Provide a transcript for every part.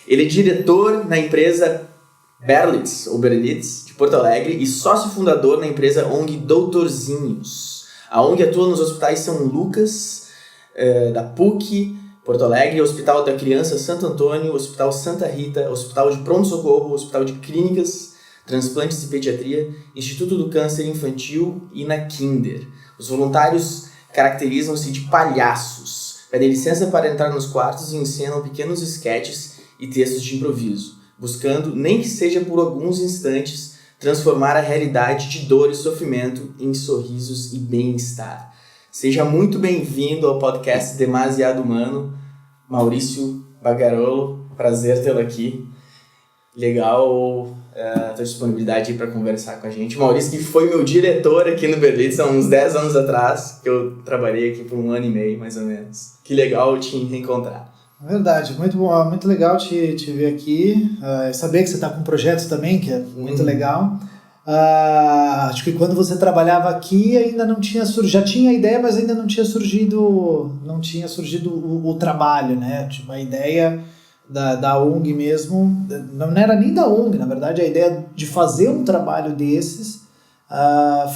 Ele é diretor na empresa Berlitz, de Porto Alegre, e sócio fundador na empresa ONG Doutorzinhos. A ONG atua nos hospitais São Lucas, da PUC, Porto Alegre, Hospital da Criança Santo Antônio, Hospital Santa Rita, Hospital de Pronto-Socorro, Hospital de Clínicas, Transplantes e Pediatria, Instituto do Câncer Infantil e na Kinder. Os voluntários caracterizam-se de palhaços, pedem licença para entrar nos quartos e encenam pequenos esquetes e textos de improviso, buscando, nem que seja por alguns instantes, transformar a realidade de dor e sofrimento em sorrisos e bem-estar. Seja muito bem-vindo ao podcast Demasiado Humano, Maurício Bagarolo. Prazer tê-lo aqui. Legal a tua disponibilidade para conversar com a gente. Maurício, que foi meu diretor aqui no Berlitz há uns 10 anos atrás, que eu trabalhei aqui por 1 ano e meio, mais ou menos. Que legal te reencontrar. Verdade, muito bom, muito legal te ver aqui. Saber que você está com um projeto também, que é muito legal. Acho que quando você trabalhava aqui ainda não tinha surgido, já tinha a ideia, mas ainda não tinha surgido o trabalho, né? Tipo, a ideia da ONG mesmo, não era nem da ONG, na verdade, a ideia de fazer um trabalho desses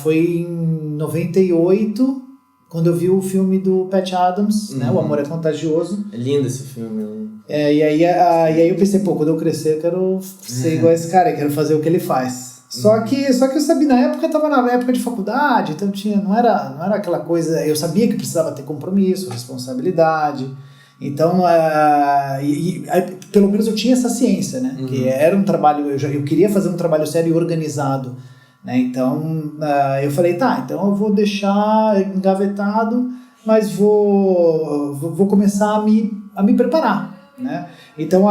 foi em 98, quando eu vi o filme do Pat Adams, né? O Amor é Contagioso. É lindo esse filme. E aí eu pensei, quando eu crescer eu quero ser igual a esse cara, eu quero fazer o que ele faz. Só que eu sabia, na época, eu estava na época de faculdade, então não era aquela coisa, eu sabia que precisava ter compromisso, responsabilidade, então, pelo menos eu tinha essa ciência, né, que era um trabalho, eu queria fazer um trabalho sério e organizado, né, então eu falei, então eu vou deixar engavetado, mas vou começar a me preparar, né. Então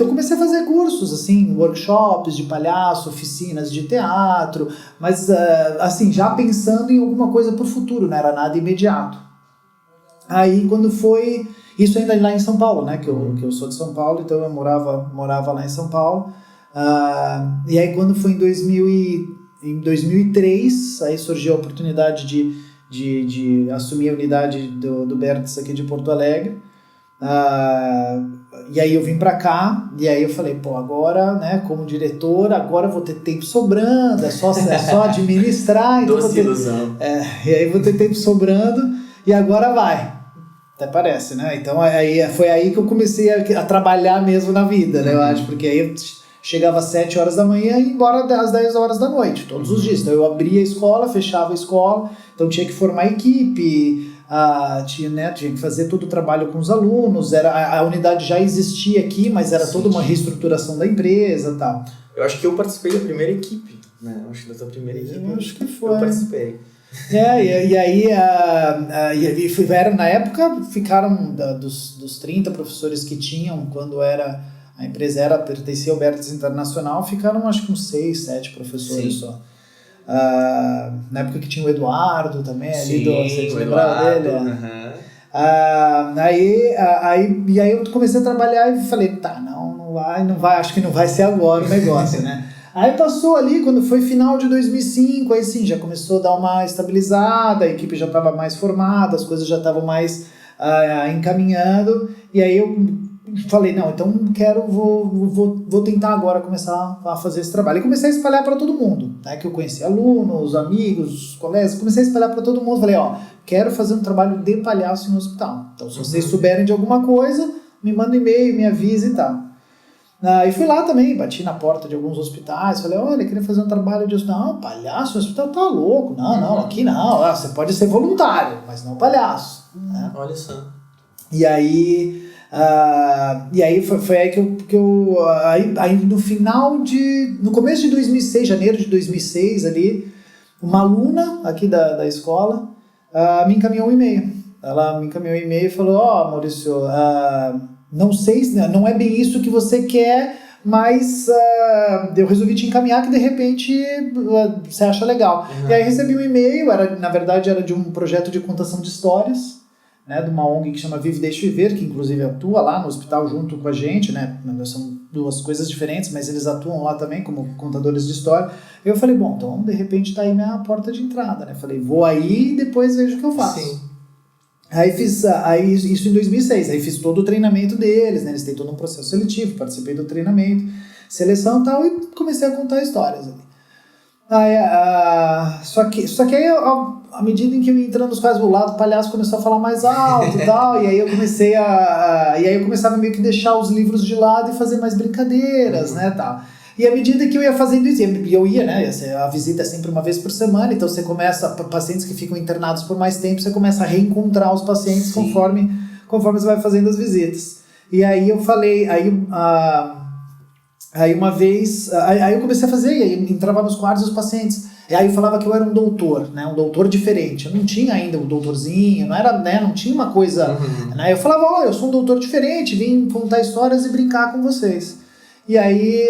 comecei a fazer cursos, assim, workshops de palhaço, oficinas de teatro, mas assim, já pensando em alguma coisa para o futuro, não era nada imediato. Aí quando foi, isso ainda lá em São Paulo, né, que eu sou de São Paulo, então eu morava lá em São Paulo, e aí quando foi em 2003, aí surgiu a oportunidade de assumir a unidade do Berlitz aqui de Porto Alegre. E aí eu vim pra cá, e aí eu falei, agora, né, como diretor, agora eu vou ter tempo sobrando, é só administrar. Então Doce ilusão. E aí vou ter tempo sobrando, e agora vai. Até parece, né? Então foi aí que eu comecei a trabalhar mesmo na vida, né, eu acho, porque aí eu chegava às 7 horas da manhã e ia embora às 10 horas da noite, todos os dias. Então eu abria a escola, fechava a escola, então tinha que formar equipe, tinha que fazer todo o trabalho com os alunos, a unidade já existia aqui, mas era toda uma reestruturação da empresa e tal. Eu acho que eu participei da primeira equipe, né? Eu acho que da tua primeira equipe. Eu acho que foi. Eu participei. E aí, na época, ficaram dos 30 professores que tinham, quando a empresa pertencia ao Berlitz Internacional, ficaram acho que uns 6, 7 professores. Sim. Só. Na época que tinha o Eduardo também, ali você lembrava dele? E aí eu comecei a trabalhar e falei, não vai, acho que não vai ser agora o negócio, né? Aí passou ali, quando foi final de 2005, aí sim, já começou a dar uma estabilizada, a equipe já estava mais formada, as coisas já estavam mais encaminhando, e aí eu falei, então vou tentar agora começar a fazer esse trabalho. E comecei a espalhar para todo mundo, né? Que eu conheci alunos, amigos, colegas, comecei a espalhar para todo mundo. Falei, quero fazer um trabalho de palhaço no hospital. Então, se vocês souberem de alguma coisa, me manda um e-mail, me avisa e tal. E fui lá também, bati na porta de alguns hospitais, falei, olha, queria fazer um trabalho de hospital. Não, palhaço, o hospital tá louco. Não, aqui não. Você pode ser voluntário, mas não palhaço. Né? Olha só. E aí foi aí que eu aí no começo de 2006, janeiro de 2006 ali, uma aluna aqui da escola me encaminhou um e-mail. Ela me encaminhou um e-mail e falou, Maurício, não sei, não é bem isso que você quer, mas eu resolvi te encaminhar que de repente você acha legal. E aí recebi um e-mail, na verdade era de um projeto de contação de histórias, né, de uma ONG que chama Vive Deixe Viver, que inclusive atua lá no hospital junto com a gente, né, são duas coisas diferentes, mas eles atuam lá também como contadores de história. Eu falei, bom, então de repente tá aí minha porta de entrada, né, falei, vou aí e depois vejo o que eu faço. Sim. Aí fiz isso em 2006, aí fiz todo o treinamento deles, né, eles têm todo um processo seletivo, participei do treinamento, seleção e tal, e comecei a contar histórias ali. Só que aí, à medida em que eu ia entrando nos quadros, o lado do palhaço começou a falar mais alto e tal, e aí eu comecei eu começava meio que deixar os livros de lado e fazer mais brincadeiras, né, tal. E à medida que eu ia fazendo isso, e eu ia, né, a visita é sempre uma vez por semana, então você começa, pacientes que ficam internados por mais tempo, você começa a reencontrar os pacientes conforme você vai fazendo as visitas. E aí eu falei, aí uma vez, aí eu comecei a fazer, e aí entrava nos quartos dos pacientes, e aí eu falava que eu era um doutor, né, um doutor diferente, eu não tinha ainda o doutorzinho, não era, né, não tinha uma coisa, né, eu falava, ó, eu sou um doutor diferente, vim contar histórias e brincar com vocês. E aí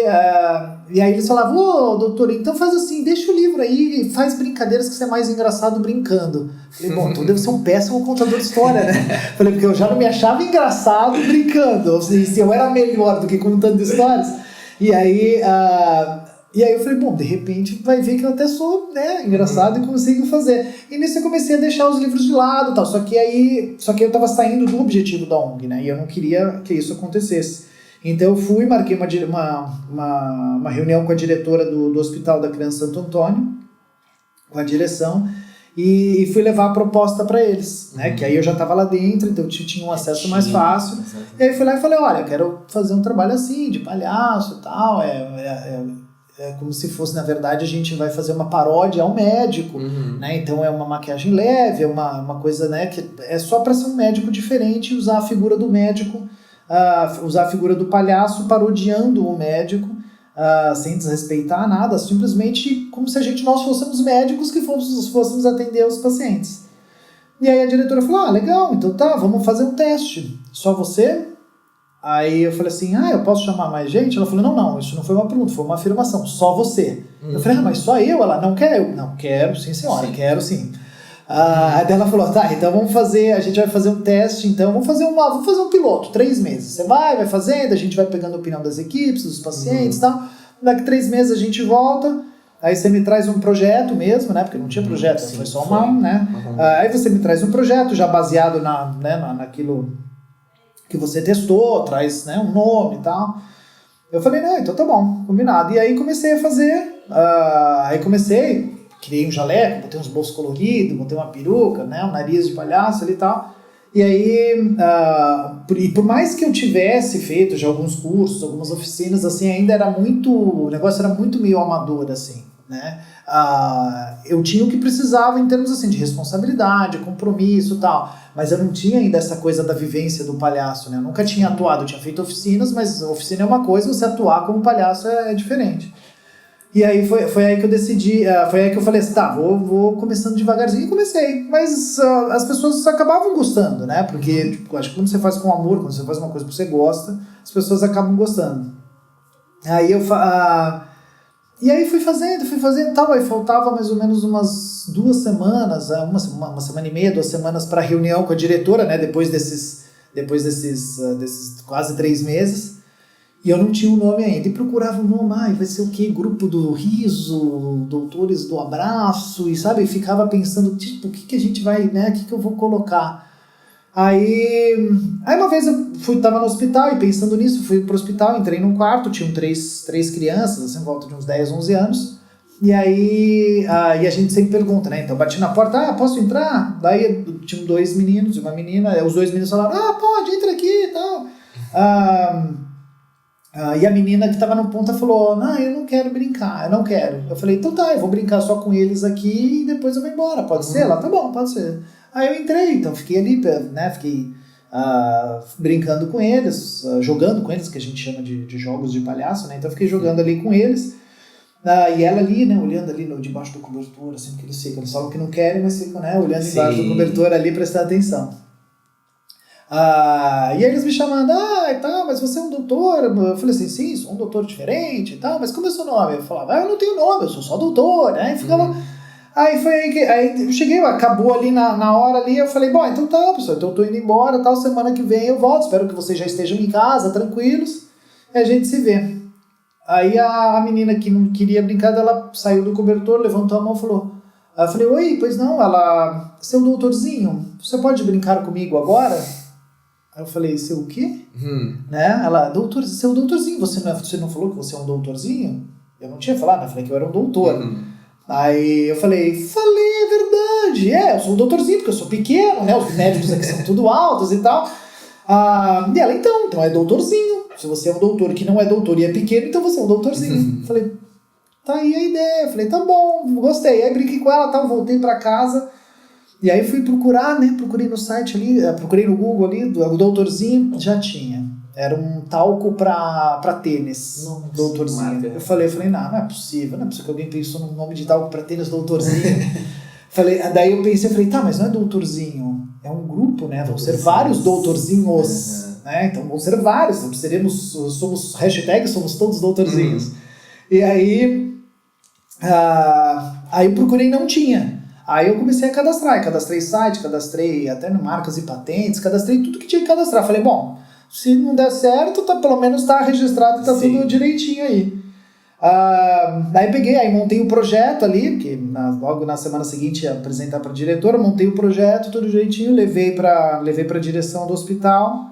eles falavam, ô doutor, então faz assim, deixa o livro aí, faz brincadeiras que você é mais engraçado brincando. Falei, bom, então devo ser um péssimo contador de história, né? Falei, porque eu já não me achava engraçado brincando, ou seja, se eu era melhor do que contando histórias. E aí eu falei, bom, de repente vai ver que eu até sou, né, engraçado e consigo fazer. E nisso eu comecei a deixar os livros de lado e tal, só que eu tava saindo do objetivo da ONG, né, e eu não queria que isso acontecesse. Então eu fui, marquei uma reunião com a diretora do Hospital da Criança Santo Antônio, com a direção, e fui levar a proposta para eles, né? Que aí eu já estava lá dentro, então eu tinha um acesso mais fácil. E aí fui lá e falei, olha, eu quero fazer um trabalho assim, de palhaço e tal, é como se fosse, na verdade, a gente vai fazer uma paródia ao médico, né? Então é uma maquiagem leve, é uma coisa, né, que é só para ser um médico diferente, usar a figura do médico, usar a figura do palhaço parodiando o médico, sem desrespeitar nada, simplesmente como se nós fôssemos médicos que fôssemos atender os pacientes. E aí a diretora falou, legal, então tá, vamos fazer um teste. Só você? Aí eu falei assim, eu posso chamar mais gente? Ela falou, não, isso não foi uma pergunta, foi uma afirmação, só você. Eu falei, mas só eu? Ela, não quer? Eu, não, quero, sim senhora, quero sim. Aí ela falou, tá, então a gente vai fazer um teste, então vamos fazer um piloto, 3 meses. Você vai fazendo, a gente vai pegando a opinião das equipes, dos pacientes e tal. Daqui 3 meses a gente volta, aí você me traz um projeto mesmo, né, porque não tinha projeto, foi só né. Aí você me traz um projeto já baseado naquilo que você testou, traz, né, um nome e tal. Eu falei, não, então tá bom, combinado. E aí comecei a fazer, criei um jaleco, botei uns bolsos coloridos, botei uma peruca, né, um nariz de palhaço ali e tal. E aí, por mais que eu tivesse feito já alguns cursos, algumas oficinas, assim, ainda era o negócio era muito meio amador, assim, né. Eu tinha o que precisava em termos, assim, de responsabilidade, compromisso e tal, mas eu não tinha ainda essa coisa da vivência do palhaço, né, eu nunca tinha atuado, eu tinha feito oficinas, mas oficina é uma coisa, você atuar como palhaço é diferente. E aí foi aí que eu decidi, foi aí que eu falei assim, tá, vou começando devagarzinho, e comecei, mas as pessoas acabavam gostando, né, porque tipo, acho que quando você faz com amor, quando você faz uma coisa que você gosta, as pessoas acabam gostando. Aí e aí fui fazendo e tal, aí faltava mais ou menos umas 2 semanas, uma semana e meia, 2 semanas para reunião com a diretora, né, depois desses quase 3 meses. E eu não tinha um nome ainda. E procurava um nome, vai ser o quê? Grupo do Riso, Doutores do Abraço, e sabe? Ficava pensando, tipo, o que a gente vai, né? O que eu vou colocar? Aí uma vez eu tava no hospital e pensando nisso, fui pro hospital, entrei num quarto, tinham 3 crianças, assim, em volta de uns 10, 11 anos. E aí e a gente sempre pergunta, né? Então bati na porta, posso entrar? Daí tinham 2 meninos e uma menina, os 2 meninos falaram, pode, entra aqui e tal. E a menina que estava no ponta falou, eu não quero brincar, eu não quero. Eu falei, então tá, eu vou brincar só com eles aqui e depois eu vou embora, pode ser? Ela, tá bom, pode ser. Aí eu entrei, então fiquei ali, né, fiquei brincando com eles, jogando com eles, que a gente chama de jogos de palhaço, né, então eu fiquei jogando ali com eles. E ela ali, né, olhando ali debaixo do cobertor, assim, porque eles falam que não querem, mas ficam, né, olhando embaixo do cobertor ali, prestando atenção. E aí eles me chamando, e tal, mas você é um doutor? Eu falei assim, sim, sou um doutor diferente e tal, mas como é o seu nome? Eu falava, eu não tenho nome, eu sou só doutor, né? E ficava... Aí foi aí eu cheguei, acabou ali na hora ali, eu falei, bom, então tá, pessoal, então eu tô indo embora, tal, semana que vem eu volto, espero que vocês já estejam em casa, tranquilos, e a gente se vê. Aí a menina que não queria brincar, ela saiu do cobertor, levantou a mão e falou, aí eu falei, oi, pois não, ela, seu doutorzinho, você pode brincar comigo agora? Aí eu falei, seu o quê? Né? Ela, seu doutorzinho, você não falou que você é um doutorzinho? Eu não tinha falado, eu falei que eu era um doutor. Aí eu falei, é verdade, eu sou um doutorzinho, porque eu sou pequeno, né? Os médicos aqui são tudo altos e tal. E ela, então é doutorzinho. Se você é um doutor que não é doutor e é pequeno, então você é um doutorzinho. Falei, tá aí a ideia. Falei, tá bom, gostei. Aí brinquei com ela, tal, voltei pra casa. E aí fui procurar, né? Procurei no site ali, procurei no Google ali, o doutorzinho, já tinha. Era um talco pra tênis, doutorzinho. Eu falei, não é possível que alguém pensou no nome de talco pra tênis, doutorzinho. Daí eu pensei, tá, mas não é doutorzinho, é um grupo, né? Vão ser vários doutorzinhos, né? Então vão ser vários, então somos todos doutorzinhos. E aí, aí procurei, não tinha. Aí eu comecei a cadastrei site, cadastrei até no marcas e patentes, cadastrei tudo que tinha que cadastrar. Falei, bom, se não der certo, pelo menos tá registrado e tá tudo direitinho aí. Aí montei o projeto ali, porque logo na semana seguinte ia apresentar para a diretora, montei o projeto, tudo direitinho, levei para a direção do hospital.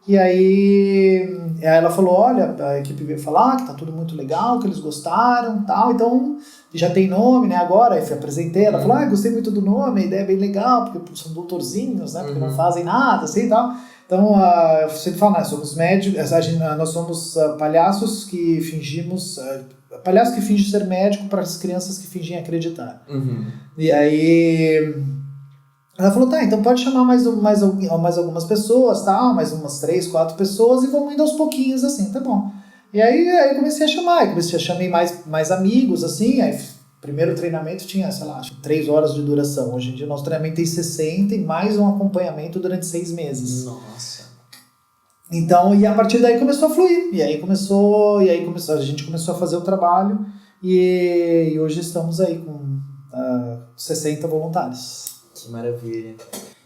E aí ela falou, olha, a equipe veio falar que tá tudo muito legal, que eles gostaram, tal, então já tem nome, né, agora, aí apresentei, ela falou, gostei muito do nome, a ideia é bem legal, porque são doutorzinhos, né, porque não fazem nada, assim, e tal. Então, eu sempre falo, nós somos médicos, nós somos palhaços que fingimos, palhaço que finge ser médico para as crianças que fingem acreditar. E aí ela falou, tá, então pode chamar mais algumas pessoas, tal, mais umas 3, 4 pessoas e vamos indo aos pouquinhos, assim, tá bom. E aí comecei a chamei mais amigos, assim, aí primeiro treinamento tinha, sei lá, 3 horas de duração. Hoje em dia nosso treinamento tem 60 e mais um acompanhamento durante 6 meses. Nossa. Então, e a partir daí começou a fluir. E aí a gente começou a fazer o trabalho e hoje estamos aí com 60 voluntários. Que maravilha.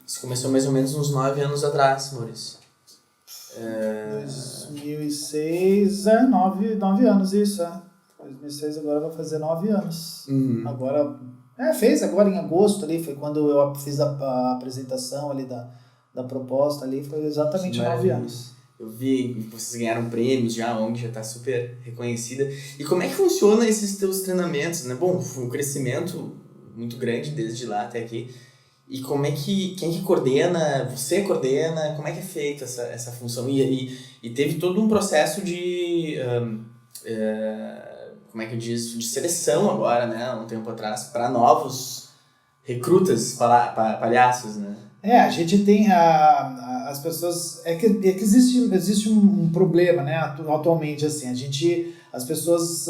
Isso começou mais ou menos uns 9 anos atrás, Maurício. 2006, 9 anos isso, 2006 agora vai fazer 9 anos. Agora, fez agora em agosto ali, foi quando eu fiz a apresentação ali da proposta ali, foi exatamente 9 anos. Eu vi que vocês ganharam prêmios já, a ONG já está super reconhecida. E como é que funciona esses teus treinamentos, né? Bom, foi um crescimento muito grande desde lá até aqui. E como é que, quem que coordena, você coordena, como é que é feita essa função? E teve todo um processo de, como é que eu diz, de seleção agora, né, um tempo atrás, para novos recrutas, palhaços, né? A gente tem as pessoas, é que existe um problema, né, atualmente, assim, as pessoas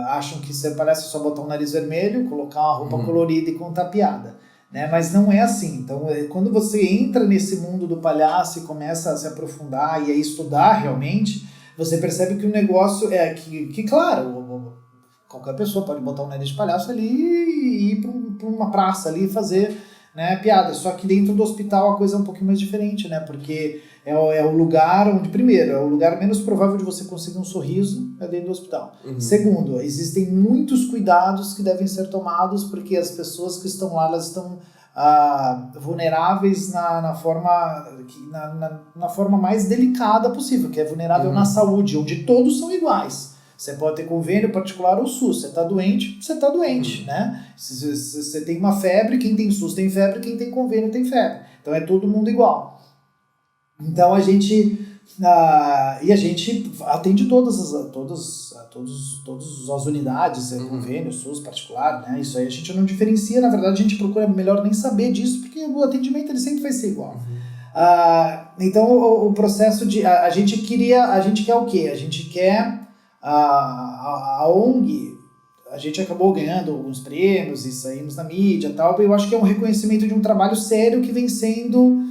acham que ser palhaço é só botar um nariz vermelho, colocar uma roupa colorida e contar piada, né? Mas não é assim. Então, quando você entra nesse mundo do palhaço e começa a se aprofundar e a estudar realmente, você percebe que o negócio é que claro, qualquer pessoa pode botar um nariz de palhaço ali e ir para uma praça ali e fazer, né, piada. Só que dentro do hospital a coisa é um pouquinho mais diferente, né? Porque é o lugar onde, primeiro, é o lugar menos provável de você conseguir um sorriso dentro do hospital. Segundo, existem muitos cuidados que devem ser tomados porque as pessoas que estão lá, elas estão vulneráveis na forma mais delicada possível, que é vulnerável na saúde, onde todos são iguais. Você pode ter convênio particular ou SUS. Você está doente, né? Se você tem uma febre, quem tem SUS tem febre, quem tem convênio tem febre. Então é todo mundo igual. Então a gente atende todas as unidades, convênio, SUS particular, né? Isso aí a gente não diferencia, na verdade a gente procura melhor nem saber disso, porque o atendimento ele sempre vai ser igual. Então o processo de a gente quer o quê? A gente quer a ONG, a gente acabou ganhando alguns prêmios e saímos na mídia e tal, eu acho que é um reconhecimento de um trabalho sério que vem sendo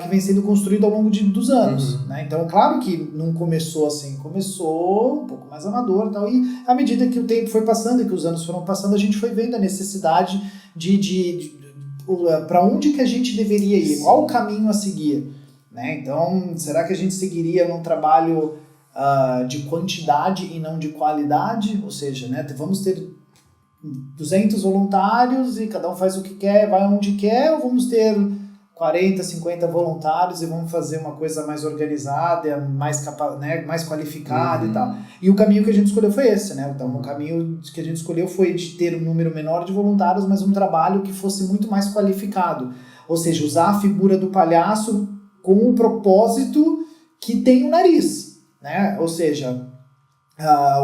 que vem sendo construído ao longo dos anos. Né? Então, claro que não começou assim, começou um pouco mais amador e tal, e à medida que o tempo foi passando e que os anos foram passando, a gente foi vendo a necessidade de para onde que a gente deveria ir, qual o caminho a seguir. Né? Então, será que a gente seguiria num trabalho de quantidade e não de qualidade? Ou seja, né, vamos ter 200 voluntários e cada um faz o que quer, vai onde quer, ou vamos ter 40, 50 voluntários e vamos fazer uma coisa mais organizada, mais qualificada e tal. E o caminho que a gente escolheu foi esse, né? Então, o caminho que a gente escolheu foi de ter um número menor de voluntários, mas um trabalho que fosse muito mais qualificado. Ou seja, usar a figura do palhaço com o propósito que tem o nariz, né? Ou seja,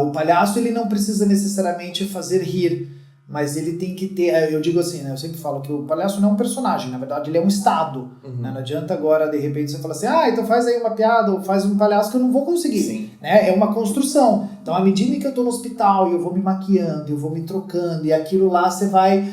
o palhaço ele não precisa necessariamente fazer rir, mas ele tem que ter, eu digo assim, né, eu sempre falo que o palhaço não é um personagem, na verdade ele é um estado, né, não adianta agora de repente você falar assim, então faz aí uma piada ou faz um palhaço que eu não vou conseguir, né, é uma construção, então à medida que eu tô no hospital e eu vou me maquiando, eu vou me trocando e aquilo lá você vai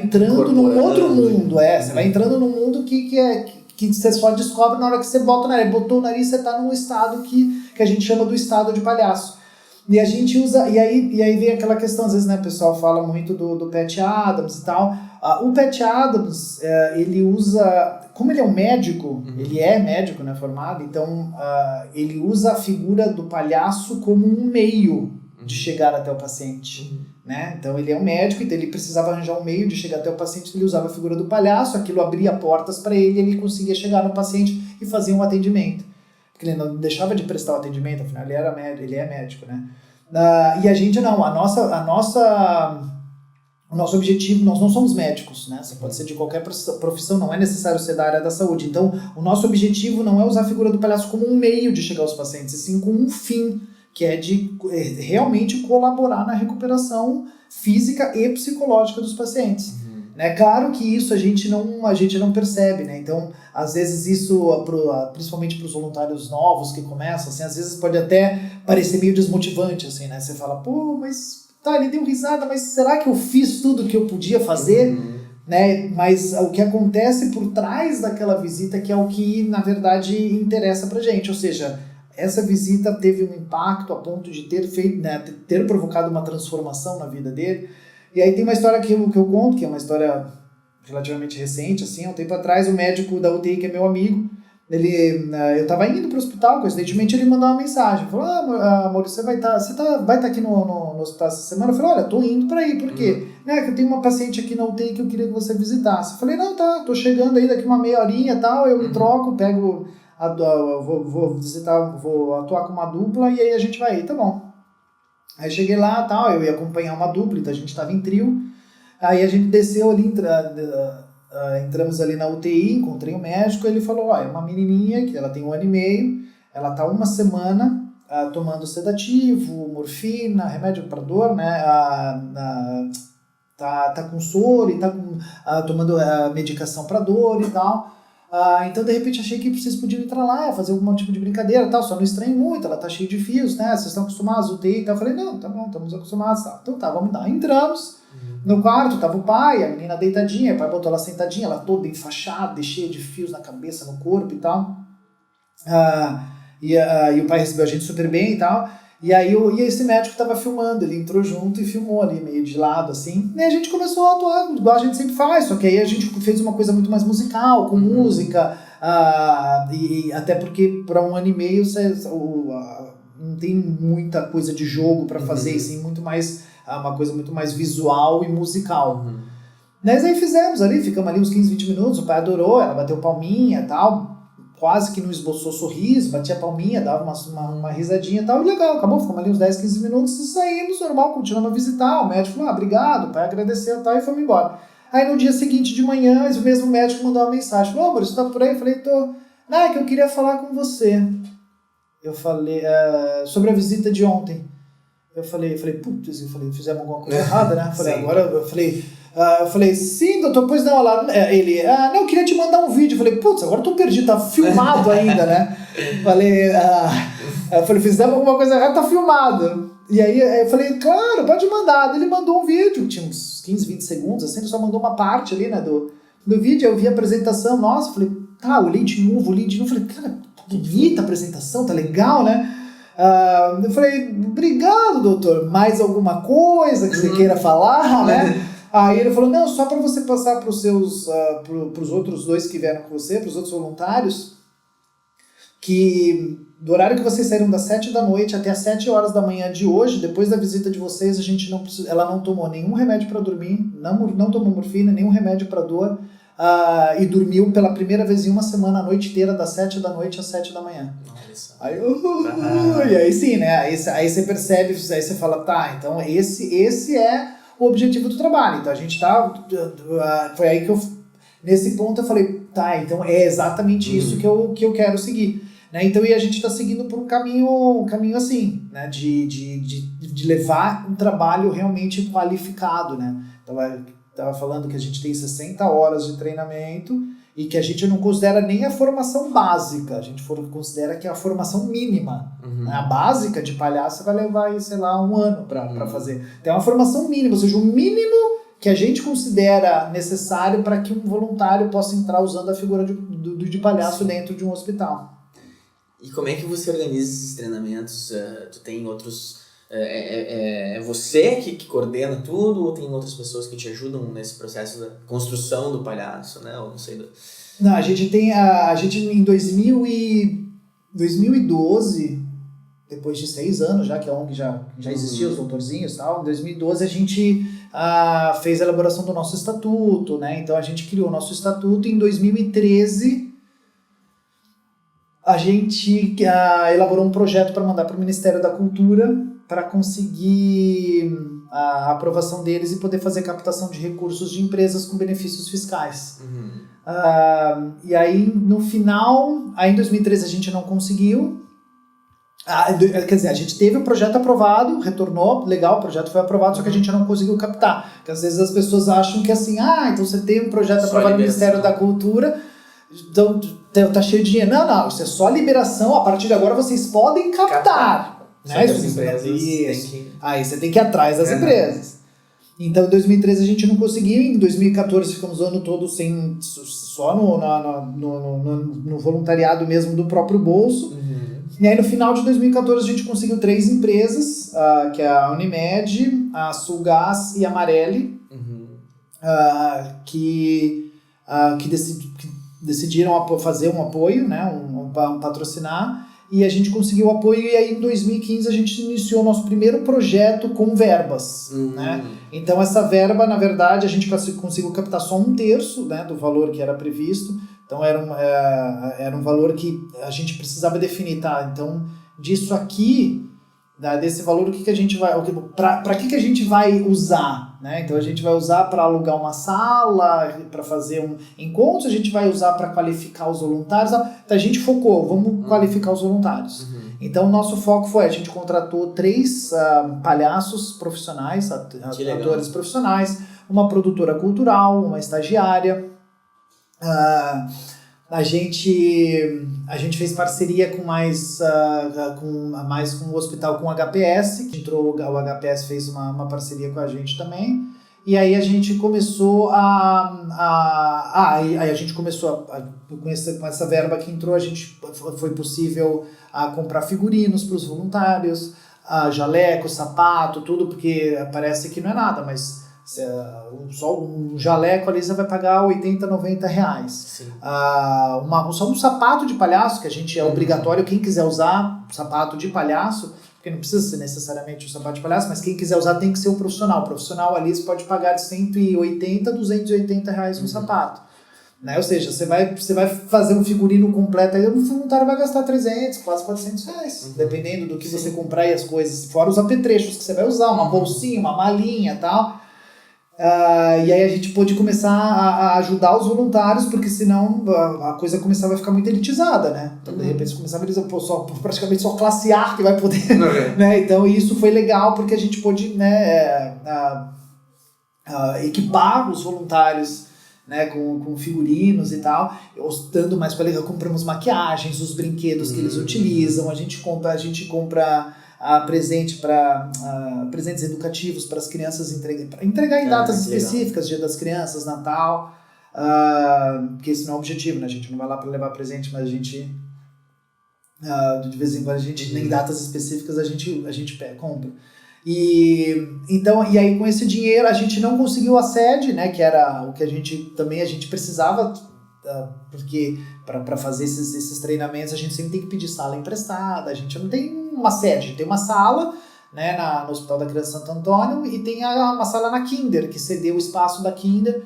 entrando num outro mundo, você vai entrando num mundo que você só descobre na hora que você bota o nariz, botou o nariz, você tá num estado que a gente chama do estado de palhaço. E a gente usa, e aí vem aquela questão, às vezes, né, o pessoal fala muito do Patch Adams e tal. O Patch Adams, ele usa, como ele é um médico, ele é médico, né, formado, então ele usa a figura do palhaço como um meio de chegar até o paciente. Né? Então ele é um médico, então ele precisava arranjar um meio de chegar até o paciente, ele usava a figura do palhaço, aquilo abria portas para ele conseguia chegar no paciente e fazer um atendimento. Porque ele não deixava de prestar o atendimento, afinal ele é médico, né? E a gente não, o nosso objetivo, nós não somos médicos, né? Você pode ser de qualquer profissão, não é necessário ser da área da saúde. Então, o nosso objetivo não é usar a figura do palhaço como um meio de chegar aos pacientes, e sim como um fim, que é de realmente colaborar na recuperação física e psicológica dos pacientes. É claro que isso a gente não percebe, né? Então, às vezes isso, principalmente para os voluntários novos que começam, assim, às vezes pode até parecer meio desmotivante, assim, né? Você fala, mas ele deu risada, mas será que eu fiz tudo o que eu podia fazer? Né? Mas o que acontece por trás daquela visita que é o que, na verdade, interessa pra gente, ou seja, essa visita teve um impacto a ponto de ter provocado uma transformação na vida dele. E aí tem uma história que eu conto, que é uma história relativamente recente, assim, há um tempo atrás, o médico da UTI, que é meu amigo, eu estava indo para o hospital, coincidentemente ele mandou uma mensagem, falou, amor, você vai estar aqui no hospital essa semana? Eu falei, olha, tô indo para aí, por quê? Que eu tenho uma paciente aqui na UTI que eu queria que você visitasse. Eu falei, não, tá, tô chegando aí daqui uma meia horinha e tal, eu me troco, pego, vou atuar com uma dupla e aí a gente vai aí, tá bom. Aí cheguei lá, tal, eu ia acompanhar uma dupla, então a gente estava em trio. Aí a gente desceu ali, entramos ali na UTI, encontrei o médico, ele falou, é uma menininha que ela tem 1 ano e meio, ela tá 1 semana tomando sedativo, morfina, remédio para dor, né, tá com soro e tá tomando medicação para dor e tal. Então, de repente, achei que vocês podiam entrar lá, fazer algum tipo de brincadeira e tal, só não estranho muito, ela tá cheia de fios, né, vocês estão acostumados, UTI e tal. Eu falei, não, tá bom, estamos acostumados, tá. Então tá, vamos lá. Entramos, no quarto tava o pai, a menina deitadinha, o pai botou ela sentadinha, ela toda enfaixada, cheia de fios na cabeça, no corpo e tal. E o pai recebeu a gente super bem e tal. E aí esse médico tava filmando, ele entrou junto e filmou ali, meio de lado, assim. E a gente começou a atuar, igual a gente sempre faz, só que aí a gente fez uma coisa muito mais musical, com música, e até porque para 1 ano e meio não tem muita coisa de jogo para fazer, assim, muito mais, uma coisa muito mais visual e musical. Mas aí fizemos ali, ficamos ali uns 15, 20 minutos, o pai adorou, ela bateu palminha e tal, quase que não esboçou sorriso, batia palminha, dava uma risadinha e tal, e legal, acabou, ficamos ali uns 10, 15 minutos e saímos, normal, continuamos a visitar, o médico falou, obrigado, o pai agradeceu e tal, e fomos embora. Aí no dia seguinte de manhã, o mesmo médico mandou uma mensagem, falou, amor, você tá por aí? Eu falei, tô. É que eu queria falar com você. Eu falei, sobre a visita de ontem. Eu falei, putz, fizemos alguma coisa errada, né? Eu falei, sim, doutor, pois não, ele, não, eu queria te mandar um vídeo. Eu falei, putz, agora eu tô perdido, tá filmado ainda, né? Eu falei, fizemos alguma coisa errada, tá filmado. E aí eu falei, claro, pode mandar. Ele mandou um vídeo, tinha uns 15, 20 segundos, assim, ele só mandou uma parte ali, né, do vídeo, eu vi a apresentação, nossa, falei, tá, olhei de novo, falei, cara, bonita a apresentação, tá legal, né? Eu falei, obrigado, doutor, mais alguma coisa que você queira falar, né? Aí ele falou, não, só para você passar para os seus, pros outros 2 que vieram com você, para os outros voluntários, que do horário que vocês saíram das 7 da noite até as 7 horas da manhã de hoje, depois da visita de vocês, ela não tomou nenhum remédio para dormir, não tomou morfina, nenhum remédio para dor, e dormiu pela primeira vez em uma semana a noite inteira, das 7 da noite às 7 da manhã. Aí, e aí sim, né? Aí você percebe, aí você fala, tá, então esse é o objetivo do trabalho. Então a gente foi aí que nesse ponto eu falei, tá, então é exatamente isso que eu quero seguir. Né? Então, e a gente está seguindo por um caminho assim, né? de levar um trabalho realmente qualificado, né? Tava falando que a gente tem 60 horas de treinamento e que a gente não considera nem a formação básica, a gente considera que é a formação mínima. Né? A básica de palhaço vai levar, sei lá, 1 ano para fazer. Então é uma formação mínima, ou seja, o mínimo que a gente considera necessário para que um voluntário possa entrar usando a figura de palhaço dentro de um hospital. E como é que você organiza esses treinamentos? Tu tem outros... É você que coordena tudo ou tem outras pessoas que te ajudam nesse processo da construção do palhaço, né? Ou não sei... Não, a gente tem... A gente em 2012, depois de 6 anos já que a ONG já existia, os doutorzinhos e tal, em 2012 a gente fez a elaboração do nosso estatuto, né? Então a gente criou o nosso estatuto e em 2013... a gente elaborou um projeto para mandar para o Ministério da Cultura para conseguir a aprovação deles e poder fazer captação de recursos de empresas com benefícios fiscais. E aí, no final, em 2013 a gente não conseguiu. Quer dizer, a gente teve o projeto aprovado, retornou, legal, o projeto foi aprovado, só que a gente não conseguiu captar. Porque às vezes as pessoas acham que assim, então você tem um projeto aprovado no Ministério da Cultura... Então, tá cheio de dinheiro. Não, isso é só liberação. A partir de agora vocês podem captar. Né? As empresas Aí você tem que ir atrás das empresas. Então, em 2013 a gente não conseguiu. Em 2014 ficamos o ano todo só no voluntariado mesmo do próprio bolso. E aí no final de 2014 a gente conseguiu 3 empresas, que é a Unimed, a Sulgás e a Marelli, que decidiram fazer um apoio, né, patrocinar, e a gente conseguiu o apoio, e aí em 2015 a gente iniciou o nosso primeiro projeto com verbas. Né? Então essa verba, na verdade, a gente conseguiu captar só 1/3, né, do valor que era previsto, então era um valor que a gente precisava definir, tá? Então disso aqui, desse valor, o que a gente vai, para que a gente vai usar? Né? Então a gente vai usar para alugar uma sala, para fazer encontros, a gente vai usar para qualificar os voluntários. Então a gente focou, vamos qualificar os voluntários. Então o nosso foco foi, a gente contratou 3 palhaços profissionais, atores profissionais, uma produtora cultural, uma estagiária. A gente fez parceria com com o hospital, com o HPS, que entrou, o HPS fez uma parceria com a gente também, e aí a gente começou com essa verba que entrou, foi possível comprar figurinos para os voluntários, jaleco, sapato, tudo, porque parece que não é nada, mas só um jaleco ali você vai pagar 80, 90 reais. Só um sapato de palhaço, que a gente é obrigatório, quem quiser usar sapato de palhaço, porque não precisa ser necessariamente um sapato de palhaço, mas quem quiser usar tem que ser o profissional. O profissional ali você pode pagar de 180, 280 reais um sapato. Né? Ou seja, você vai fazer um figurino completo, aí o voluntário vai gastar 300, quase 400 reais, dependendo do que você comprar e as coisas, fora os apetrechos que você vai usar, uma bolsinha, uma malinha e tal. E aí a gente pôde começar a ajudar os voluntários, porque senão a coisa começava a ficar muito elitizada, né? Então de repente começava a dizer, praticamente só classe A que vai poder, né? Então isso foi legal, porque a gente pôde, né, equipar os voluntários, né, com figurinos e tal, dando mais para legal, compramos maquiagens, os brinquedos que eles utilizam, a gente compra presentes educativos para as crianças, entregar em datas específicas, Dia das Crianças, Natal. porque esse não é o objetivo, né? A gente não vai lá para levar presente, mas a gente, de vez em quando, em datas específicas, a gente compra. E aí com esse dinheiro a gente não conseguiu a sede, né, que era o que a gente precisava, porque para fazer esses treinamentos a gente sempre tem que pedir sala emprestada, a gente não tem uma sede, a gente tem uma sala, né, no Hospital da Criança Santo Antônio, e tem uma sala na Kinder, que cedeu o espaço da Kinder,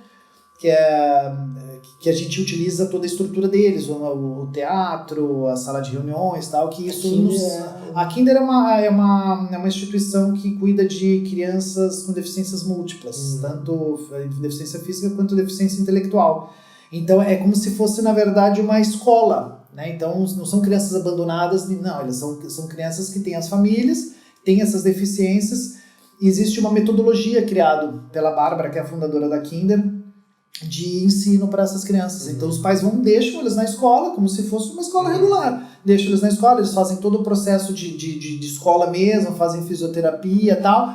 que a gente utiliza toda a estrutura deles, o teatro, a sala de reuniões, tal, que isso a Kinder é uma instituição que cuida de crianças com deficiências múltiplas, tanto deficiência física quanto deficiência intelectual. Então é como se fosse, na verdade, uma escola, né? Então não são crianças abandonadas, não, elas são crianças que têm as famílias, têm essas deficiências, e existe uma metodologia criada pela Bárbara, que é a fundadora da Kinder, de ensino para essas crianças. Então os pais deixam eles na escola, como se fosse uma escola regular. Deixam eles na escola, eles fazem todo o processo de escola mesmo, fazem fisioterapia e tal.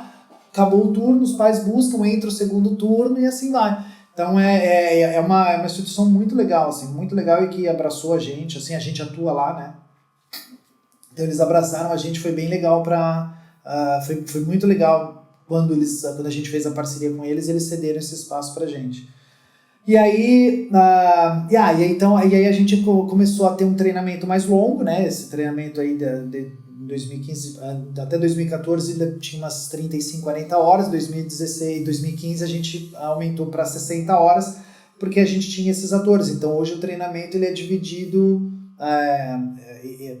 Acabou o turno, os pais buscam, entra o segundo turno e assim vai. Então é uma instituição muito legal, assim, muito legal, e que abraçou a gente, assim, a gente atua lá, né? Então eles abraçaram a gente, foi bem legal foi muito legal quando a gente fez a parceria com eles cederam esse espaço pra gente. E aí, aí a gente começou a ter um treinamento mais longo, né? Esse treinamento aí de 2015 até 2014 ainda tinha umas 35, 40 horas. 2016, 2015 a gente aumentou para 60 horas, porque a gente tinha esses atores. Então hoje o treinamento ele é dividido,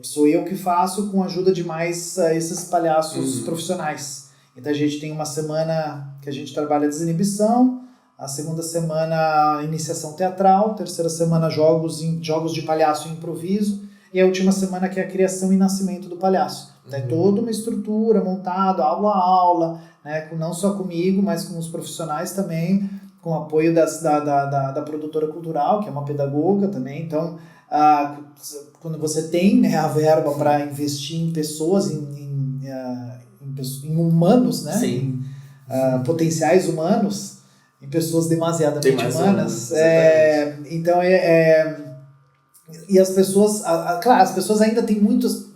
sou eu que faço com a ajuda de mais esses palhaços profissionais. Então a gente tem uma semana que a gente trabalha desinibição, a segunda semana iniciação teatral, terceira semana jogos de palhaço e improviso, e a última semana que é a criação e nascimento do palhaço. Então é toda uma estrutura montada, aula a aula, né, não só comigo, mas com os profissionais também, com apoio da produtora cultural, que é uma pedagoga também. Então, quando você tem, né, a verba para investir em pessoas, em humanos, né, em potenciais humanos, em pessoas demasiadamente humanas. Então e as pessoas, claro, as pessoas ainda têm muitas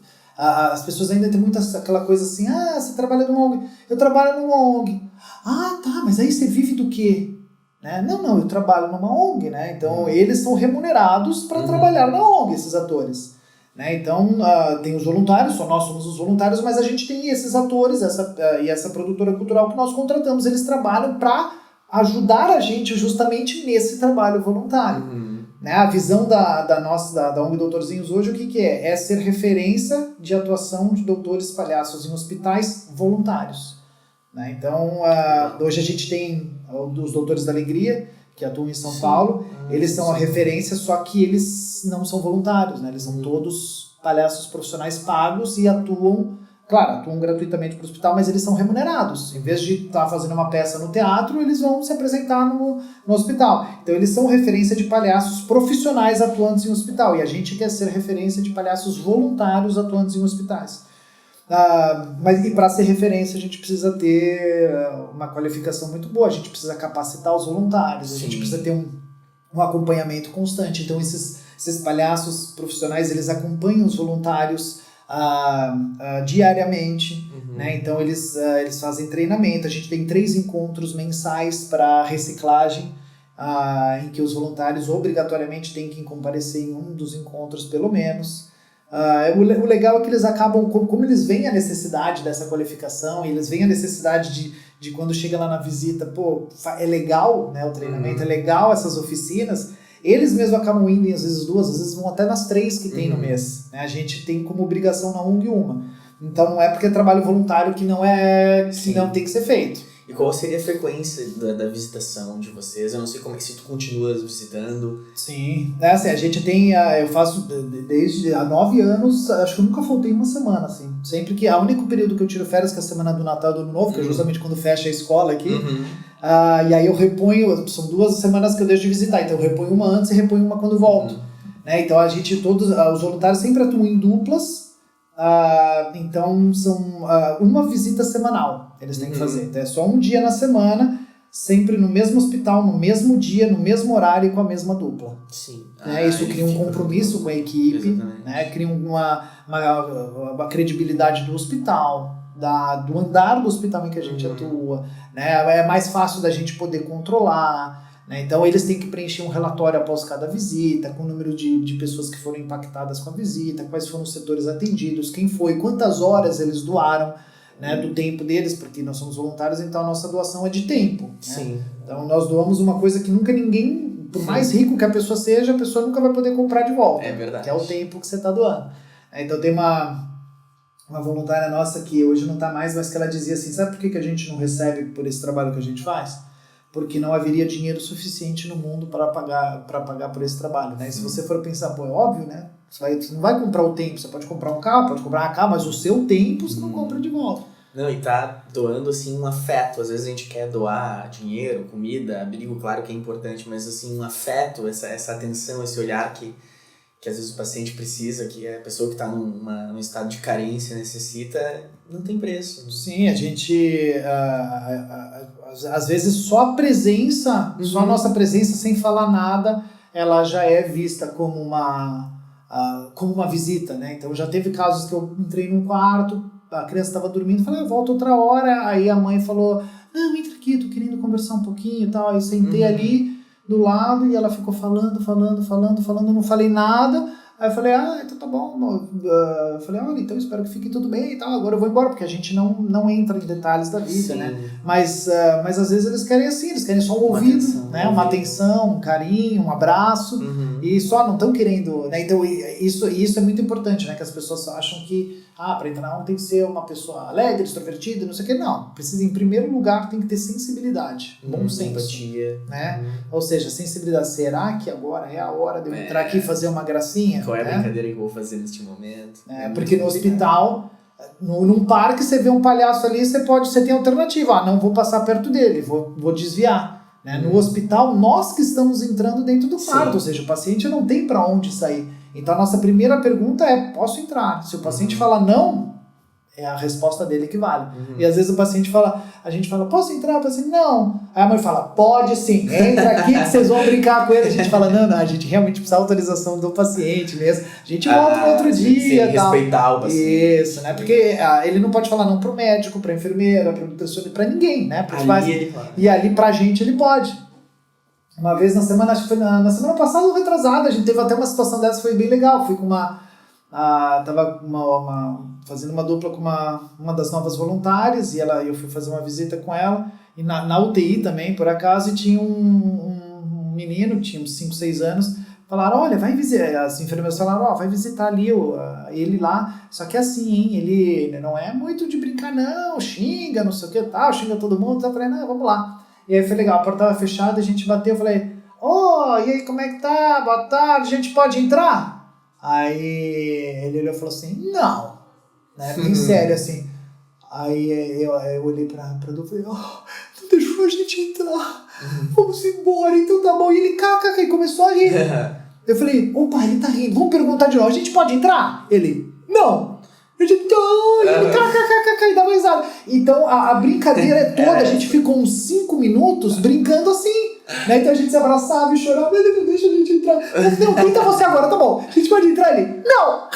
aquela coisa assim, você trabalha numa ONG, eu trabalho numa ONG, tá, mas aí você vive do quê? Né? Não, eu trabalho numa ONG, né? Então eles são remunerados para trabalhar na ONG, esses atores. Né? Então tem os voluntários, só nós somos os voluntários, mas a gente tem esses atores, essa produtora cultural que nós contratamos, eles trabalham para ajudar a gente justamente nesse trabalho voluntário. Né? A visão da ONG Doutorzinhos hoje, o que é? É ser referência de atuação de doutores palhaços em hospitais voluntários. Né? Então, hoje a gente tem os Doutores da Alegria, que atuam em São Paulo, eles são a referência, só que eles não são voluntários, né? Eles são todos palhaços profissionais pagos e atuam gratuitamente para o hospital, mas eles são remunerados. Em vez de estar fazendo uma peça no teatro, eles vão se apresentar no hospital. Então eles são referência de palhaços profissionais atuantes em hospital, e a gente quer ser referência de palhaços voluntários atuantes em hospitais. Mas e para ser referência a gente precisa ter uma qualificação muito boa, a gente precisa capacitar os voluntários, a gente precisa ter um acompanhamento constante. Então esses palhaços profissionais, eles acompanham os voluntários diariamente, né? Então eles fazem treinamento. A gente tem 3 encontros mensais para reciclagem, em que os voluntários obrigatoriamente têm que comparecer em um dos encontros pelo menos. O legal é que eles acabam, como eles veem a necessidade dessa qualificação, e eles veem a necessidade de quando chega lá na visita, é legal, né, o treinamento, é legal essas oficinas, eles mesmos acabam indo, às vezes 2, às vezes vão até nas 3 que tem no mês. Né? A gente tem como obrigação na ONG uma. Então não é porque é trabalho voluntário que não tem que ser feito. E qual seria a frequência da visitação de vocês? Eu não sei como é que se tu continuas visitando. Sim, assim, a gente tem, eu faço desde há 9 anos, acho que eu nunca faltei uma semana, assim. Sempre que, o único período que eu tiro férias, que é a semana do Natal e do Ano Novo, que é justamente quando fecha a escola aqui, e aí eu reponho, são 2 semanas que eu deixo de visitar, então eu reponho uma antes e reponho uma quando volto. Né? Então a gente, os voluntários sempre atuam em duplas, então são uma visita semanal eles têm que fazer. Então é só um dia na semana, sempre no mesmo hospital, no mesmo dia, no mesmo horário e com a mesma dupla. Sim. Isso cria um compromisso com a equipe, né? Cria uma credibilidade do hospital, do andar do hospital em que a gente atua, né? É mais fácil da gente poder controlar, né? Então eles têm que preencher um relatório após cada visita, com o número de pessoas que foram impactadas com a visita, quais foram os setores atendidos, quem foi, quantas horas eles doaram, né, do tempo deles, porque nós somos voluntários, então a nossa doação é de tempo. Né? Sim. Então nós doamos uma coisa que nunca ninguém, por mais rico que a pessoa seja, a pessoa nunca vai poder comprar de volta. É verdade. Que é o tempo que você está doando. Então tem uma voluntária nossa que hoje não está mais, mas que ela dizia assim, sabe por que a gente não recebe por esse trabalho que a gente faz? Porque não haveria dinheiro suficiente no mundo para pagar por esse trabalho. Né? E se você for pensar, pô, é óbvio, né? Você não vai comprar o tempo, você pode comprar um carro, pode comprar uma casa, mas o seu tempo você não compra de volta. Não, e tá doando, assim, um afeto. Às vezes a gente quer doar dinheiro, comida, abrigo, claro que é importante, mas, assim, um afeto, essa atenção, esse olhar que às vezes o paciente precisa, que a pessoa que está num estado de carência necessita, não tem preço. Sim, a gente, às vezes só a presença, só a nossa presença sem falar nada, ela já é vista como uma visita, né? Então já teve casos que eu entrei num quarto, a criança estava dormindo, falei, volta outra hora, aí a mãe falou, não, entra aqui, tô querendo conversar um pouquinho e tal, aí sentei ali do lado e ela ficou falando, eu não falei nada, aí eu falei, então tá bom, eu falei, olha, então espero que fique tudo bem e tal, agora eu vou embora, porque a gente não entra em detalhes da vida, Sim. né? Mas às vezes eles querem assim, eles querem só um ouvido, né? Uma atenção, um carinho, um abraço, e só não estão querendo, né? Então isso é muito importante, né? Que as pessoas acham que para entrar tem que ser uma pessoa alegre, extrovertida, não sei o que, não. Precisa, em primeiro lugar, tem que ter sensibilidade, bom senso. Empatia. Né? Ou seja, sensibilidade. Será que agora é a hora de eu entrar aqui e fazer uma gracinha? Qual é a né? brincadeira que eu vou fazer neste momento? Porque no hospital, num parque, você vê um palhaço ali, você tem alternativa. Não vou passar perto dele, vou desviar. Né? No hospital, nós que estamos entrando dentro do quarto, ou seja, o paciente não tem para onde sair. Então a nossa primeira pergunta é, posso entrar? Se o paciente falar não, é a resposta dele que vale. E às vezes a gente fala, posso entrar? O paciente, não. Aí a mãe fala, pode sim, entra aqui que vocês vão brincar com ele. A gente fala, não, a gente realmente precisa da autorização do paciente mesmo. A gente volta no outro dia. Sem respeitar o paciente. Isso, né? Porque ele não pode falar não pro médico, pra enfermeira, pra ninguém, né? E ali pra gente ele pode. Uma vez acho que foi na semana passada ou retrasada, a gente teve até uma situação dessa, foi bem legal. Fui com tava fazendo uma dupla com uma das novas voluntárias e eu fui fazer uma visita com ela, e na UTI também, por acaso, e tinha um menino que tinha uns 5, 6 anos, falaram, olha, vai visitar, as enfermeiras falaram, vai visitar ali ele lá, só que assim, hein, ele não é muito de brincar não, xinga, não sei o que tal, xinga todo mundo, eu falei, não, vamos lá. E aí foi legal, a porta estava fechada, a gente bateu, eu falei, e aí, como é que tá? Boa tarde, a gente pode entrar? Aí ele olhou e falou assim, não, né, bem sério assim. Aí eu olhei pra dupla e falei, não deixou a gente entrar, vamos embora, então tá bom. E ele e começou a rir. Eu falei, opa, ele tá rindo, vamos perguntar de novo, a gente pode entrar? Ele, não. Eu disse, ele e dava risada. Então a brincadeira é toda, a gente ficou uns 5 minutos brincando assim, né? Então a gente se abraçava e chorava, não deixa a gente entrar. Não, tenta você agora, tá bom, a gente pode entrar ali. Não,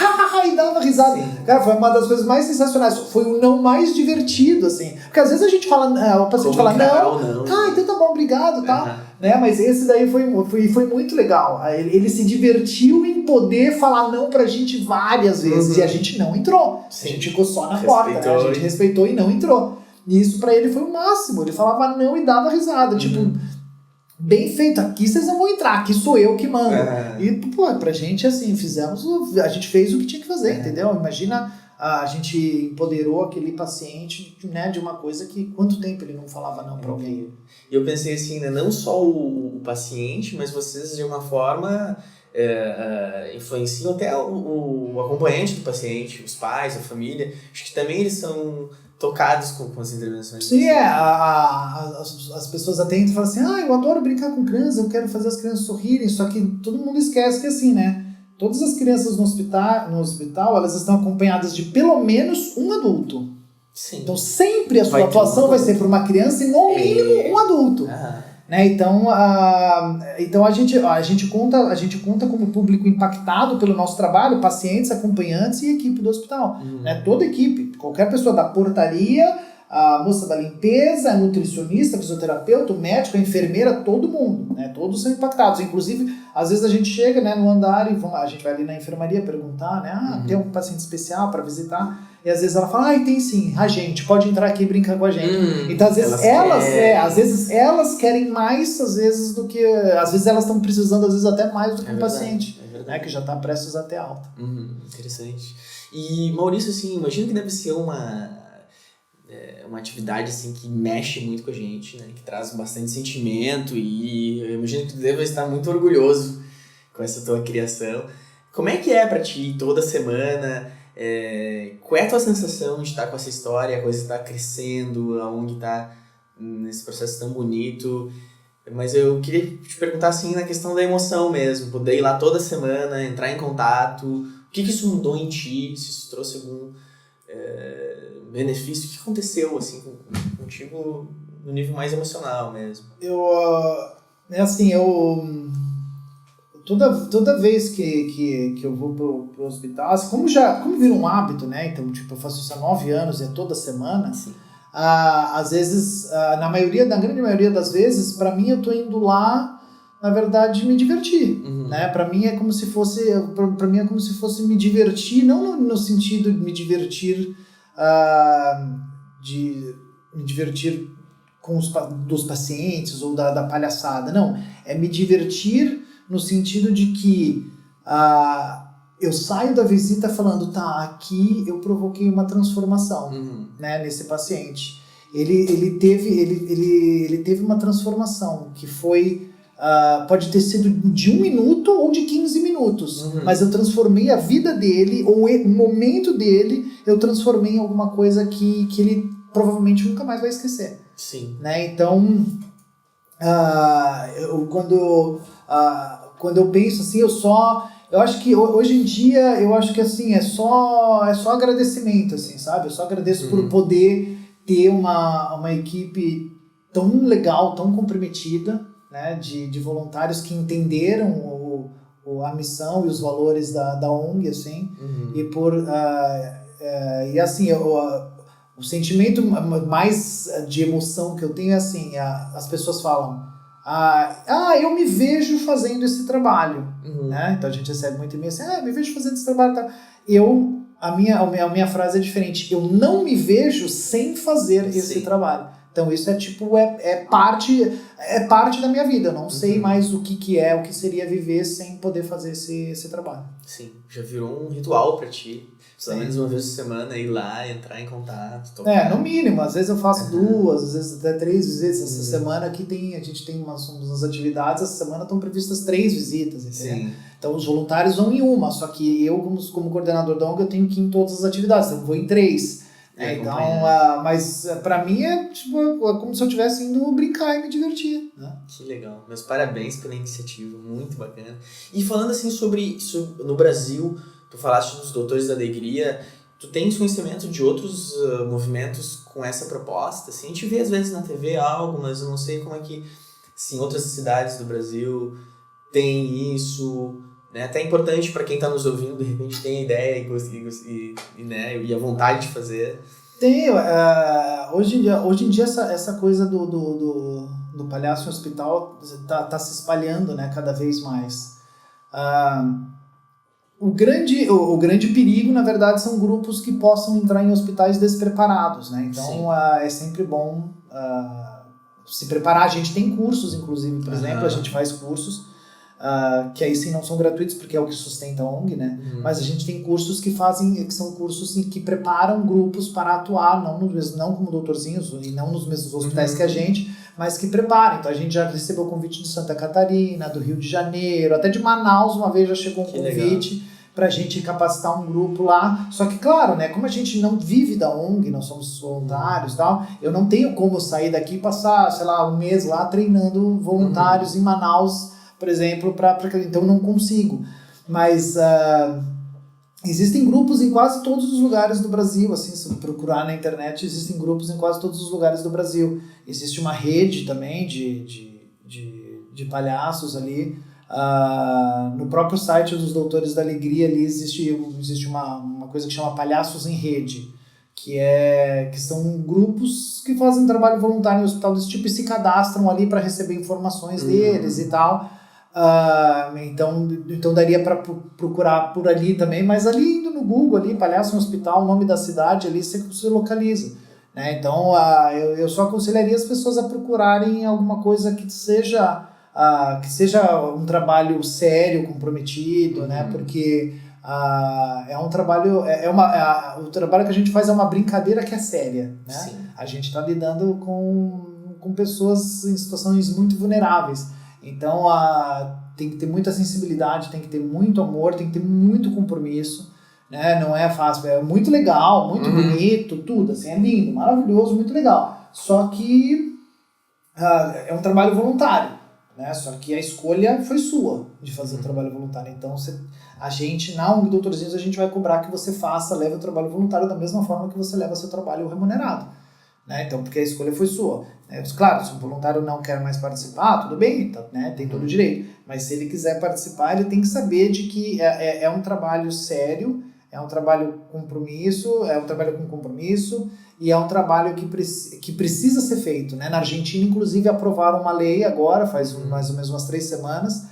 e dava risada. Sim. Cara, foi uma das coisas mais sensacionais, foi o não mais divertido, assim. Porque às vezes a gente fala, o paciente fala, não. Então tá bom, obrigado, tá? Né? Mas esse daí foi muito legal. Ele se divertiu em poder falar não pra gente várias vezes, e a gente não entrou. Sim. A gente ficou só na porta, né? A gente respeitou e não entrou. E isso pra ele foi o máximo. Ele falava não e dava risada. Tipo, bem feito, aqui vocês não vão entrar, aqui sou eu que mando. E, pra gente, assim, a gente fez o que tinha que fazer, entendeu? Imagina, a gente empoderou aquele paciente, né, de uma coisa que quanto tempo ele não falava não pra alguém. E eu pensei assim, né, não só o paciente, mas vocês de uma forma influenciam até o acompanhante do paciente, os pais, a família. Acho que também eles são tocados com as intervenções. Sim, as pessoas até entram e falam assim, eu adoro brincar com crianças, eu quero fazer as crianças sorrirem, só que todo mundo esquece que assim, né, todas as crianças no hospital, elas estão acompanhadas de pelo menos um adulto. Sim. Então sempre a sua atuação vai ser para uma criança e no mínimo um adulto. Né? Então a gente conta como público impactado pelo nosso trabalho, pacientes, acompanhantes e equipe do hospital. Né? Toda equipe, qualquer pessoa da portaria, a moça da limpeza, a nutricionista, a fisioterapeuta, o médico, a enfermeira, todo mundo, né? Todos são impactados. Inclusive, às vezes a gente chega, né, no andar e a gente vai ali na enfermaria perguntar, né? Tem um paciente especial para visitar? E às vezes ela fala, tem sim, a gente pode entrar aqui e brincar com a gente. Então, às vezes elas querem mais, às vezes, do que... Às vezes elas estão precisando, às vezes, até mais do que o paciente, né, que já está prestes a ter alta. Interessante. E, Maurício, assim, imagina que deve ser uma atividade assim, que mexe muito com a gente, né? Que traz bastante sentimento e eu imagino que tu deve estar muito orgulhoso com essa tua criação. Como é que é pra ti toda semana? Qual é a tua sensação de estar com essa história, a coisa está crescendo, a ONG está nesse processo tão bonito? Mas eu queria te perguntar assim na questão da emoção mesmo, poder ir lá toda semana, entrar em contato, o que isso mudou em ti, se isso trouxe algum benefício, o que aconteceu assim contigo no nível mais emocional mesmo? Toda vez que eu vou pro hospital, assim, como vira um hábito, né? Então, tipo, eu faço isso há 9 anos, é toda semana. Às vezes, na grande maioria das vezes, para mim eu tô indo lá, na verdade, me divertir, né? Para mim é como se fosse me divertir, não no sentido de me divertir dos pacientes ou da palhaçada, não, é me divertir no sentido de que eu saio da visita falando, aqui eu provoquei uma transformação, né, nesse paciente. Ele teve uma transformação que foi, pode ter sido de 1 minuto ou de 15 minutos, mas eu transformei a vida dele, ou o momento dele, eu transformei em alguma coisa que ele provavelmente nunca mais vai esquecer. Sim. Né? Então, quando eu penso assim, eu acho que hoje em dia, eu acho que assim, é só agradecimento, assim, sabe? Eu só agradeço por poder ter uma equipe tão legal, tão comprometida, né? De voluntários que entenderam a missão e os valores da ONG, assim, e assim, o sentimento mais de emoção que eu tenho é assim, as pessoas falam, eu me vejo fazendo esse trabalho, né? Então a gente recebe muito e-mail assim, me vejo fazendo esse trabalho, tá? A minha frase é diferente, eu não me vejo sem fazer esse trabalho. Então isso é parte da minha vida, eu não sei mais o que seria viver sem poder fazer esse trabalho. Sim, já virou um ritual pra ti. Pelo menos uma vez por semana, ir lá, entrar em contato, tocar. No mínimo. Às vezes eu faço 2, às vezes até 3 visitas. Essa semana aqui a gente tem umas atividades, essa semana estão previstas 3 visitas, entendeu? Sim. Então os voluntários vão em uma, só que eu, como coordenador da ONG, eu tenho que ir em todas as atividades, então eu vou em 3. Então, mas pra mim é como se eu estivesse indo brincar e me divertir. Né? Que legal. Meus parabéns pela iniciativa, muito bacana. E falando assim sobre isso no Brasil, tu falaste dos Doutores da Alegria, tu tens conhecimento de outros movimentos com essa proposta? Assim, a gente vê às vezes na TV algo, mas eu não sei como é que assim, outras cidades do Brasil têm isso, né? Até é importante para quem está nos ouvindo, de repente tem a ideia e a vontade de fazer. Tem, hoje em dia essa coisa do palhaço no hospital tá se espalhando, né, cada vez mais. O grande perigo, na verdade, são grupos que possam entrar em hospitais despreparados, né? Então, é sempre bom se preparar. A gente tem cursos, inclusive, por exemplo, a gente faz cursos, que aí sim não são gratuitos, porque é o que sustenta a ONG, né? Mas a gente tem cursos que são cursos que preparam grupos para atuar, não como doutorzinhos e não nos mesmos hospitais que a gente, mas que preparam. Então a gente já recebeu convite de Santa Catarina, do Rio de Janeiro, até de Manaus uma vez já chegou um convite para a gente capacitar um grupo lá. Só que, claro, né, como a gente não vive da ONG, nós somos voluntários e tal, eu não tenho como sair daqui e passar, sei lá, um mês lá treinando voluntários em Manaus, por exemplo, então não consigo. Mas existem grupos em quase todos os lugares do Brasil, assim, se procurar na internet, existem grupos em quase todos os lugares do Brasil. Existe uma rede também de palhaços ali. No próprio site dos Doutores da Alegria ali existe uma coisa que chama Palhaços em Rede, que são grupos que fazem trabalho voluntário no hospital desse tipo e se cadastram ali para receber informações deles e tal. Então daria para procurar por ali também, mas ali indo no Google, ali, Palhaço no Hospital, o nome da cidade, ali você localiza. Né? Então eu só aconselharia as pessoas a procurarem alguma coisa que seja um trabalho sério, comprometido, né? Porque é um trabalho, o trabalho que a gente faz é uma brincadeira que é séria, né? Sim. A gente está lidando com pessoas em situações muito vulneráveis, então tem que ter muita sensibilidade, tem que ter muito amor, tem que ter muito compromisso, né? Não é fácil, é muito legal, muito bonito, tudo, assim, é lindo, maravilhoso, muito legal, só que é um trabalho voluntário. Né? Só que a escolha foi sua de fazer o trabalho voluntário. Então, a gente, na ONG Doutorzinhos, a gente vai cobrar que você leve o trabalho voluntário da mesma forma que você leva seu trabalho remunerado. Né? Então, porque a escolha foi sua. Né? Claro, se o voluntário não quer mais participar, tudo bem, então, né? Tem todo o direito. Mas se ele quiser participar, ele tem que saber de que é um trabalho sério, é um trabalho com compromisso, e é um trabalho que precisa ser feito. Né? Na Argentina, inclusive, aprovaram uma lei agora, faz mais ou menos umas 3 semanas,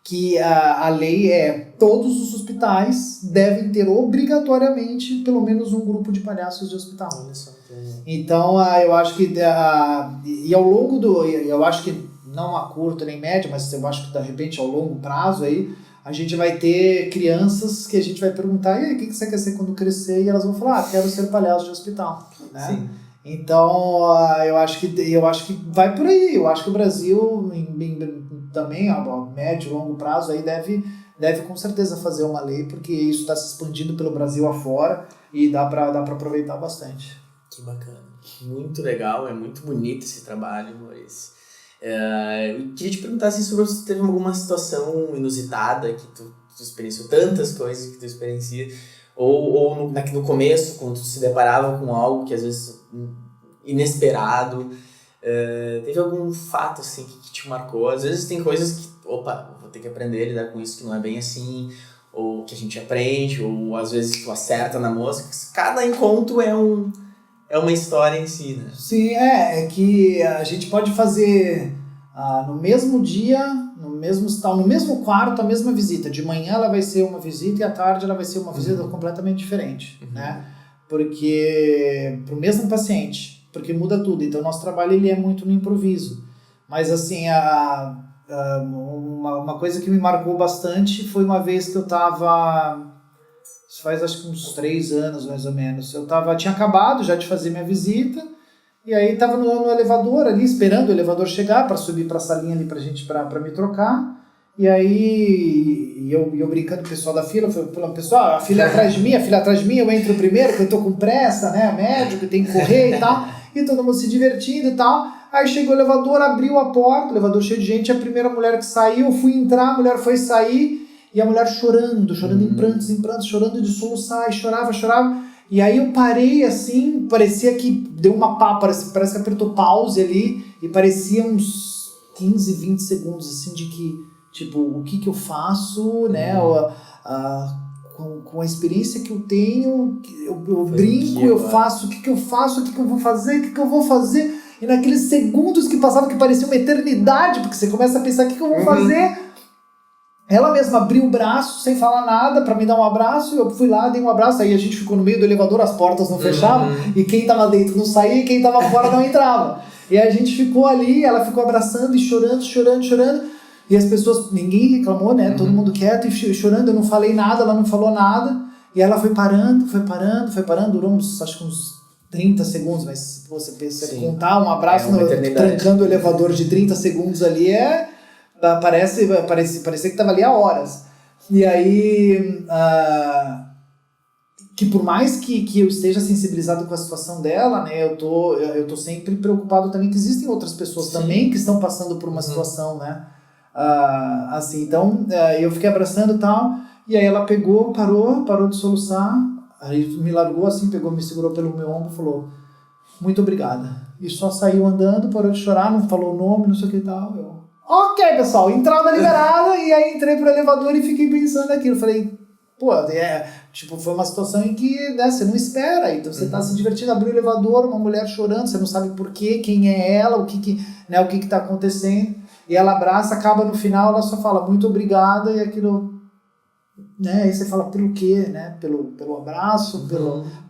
que a lei todos os hospitais devem ter obrigatoriamente pelo menos um grupo de palhaços de hospital. Olha só. Então, eu acho que eu acho que não a curto nem médio, mas eu acho que de repente ao longo prazo aí, a gente vai ter crianças que a gente vai perguntar, e aí, o que você quer ser quando crescer? E elas vão falar, quero ser palhaço de hospital. Né? Sim. Então, eu acho que vai por aí. Eu acho que o Brasil também, a médio e longo prazo, aí deve com certeza fazer uma lei, porque isso está se expandindo pelo Brasil afora e dá para aproveitar bastante. Que bacana. Muito legal, é muito bonito esse trabalho, Maurício. Eu queria te perguntar assim, sobre se teve alguma situação inusitada que tu experienciou, tantas coisas que tu experiencia, ou no começo, quando tu se deparava com algo que às vezes inesperado, teve algum fato assim que te marcou? Às vezes tem coisas que, vou ter que aprender a lidar com isso, que não é bem assim, ou que a gente aprende, ou às vezes tu acerta na música. Cada encontro é uma história em si, né? Sim, é que a gente pode fazer no mesmo dia, no mesmo quarto, a mesma visita. De manhã ela vai ser uma visita e à tarde ela vai ser uma visita completamente diferente, né? Porque pro mesmo paciente, porque muda tudo. Então nosso trabalho ele é muito no improviso. Mas assim, uma coisa que me marcou bastante foi uma vez que eu estava... Isso faz acho que uns 3 anos, mais ou menos. Tinha acabado já de fazer minha visita, e aí estava no elevador ali, esperando o elevador chegar para subir para a salinha ali para me trocar. E aí eu brincando com o pessoal da fila, falando, pessoal, a fila é atrás de mim, eu entro primeiro, porque eu tô com pressa, né? Médico, tem que correr e tal. E todo mundo se divertindo e tal. Aí chegou o elevador, abriu a porta, o elevador cheio de gente, a primeira mulher que saiu, eu fui entrar, a mulher foi sair. E a mulher chorando em prantos, chorando de soluçar, e chorava. E aí eu parei assim, parecia que deu uma pá, parece que apertou pause ali, e parecia uns 15, 20 segundos assim de que, tipo, o que eu faço, né? Com a experiência que eu tenho, eu brinco, eu faço, o que eu faço, o que eu vou fazer. E naqueles segundos que passavam, que parecia uma eternidade, porque você começa a pensar, o que eu vou fazer? Ela mesma abriu o braço, sem falar nada, pra me dar um abraço. Eu fui lá, dei um abraço. Aí a gente ficou no meio do elevador, as portas não fechavam. E quem tava dentro não saía, e quem tava fora não entrava. E a gente ficou ali, ela ficou abraçando e chorando. E as pessoas, ninguém reclamou, né? Todo mundo quieto e chorando. Eu não falei nada, ela não falou nada. E ela foi parando. Durou acho que uns 30 segundos. Mas você pensa, contar um abraço trancando o elevador de 30 segundos ali parecia que estava ali há horas. E aí, que por mais que eu esteja sensibilizado com a situação dela, né, eu tô sempre preocupado também que existem outras pessoas também que estão passando por uma situação, né, assim, então eu fiquei abraçando e tal, E aí ela parou de soluçar, aí me largou assim, me segurou pelo meu ombro e falou, muito obrigada. E só saiu andando, parou de chorar, não falou o nome, não sei o que e tal. Eu, ok, pessoal, entrada liberada, e aí entrei pro elevador e fiquei pensando aquilo. Falei, pô, foi uma situação em que, né, você não espera, então você tá se divertindo, abriu o elevador, uma mulher chorando, você não sabe por quê, quem é ela, o que tá acontecendo, e ela abraça, acaba no final, ela só fala muito obrigada, e aquilo, né, aí você fala pelo quê, né, pelo abraço,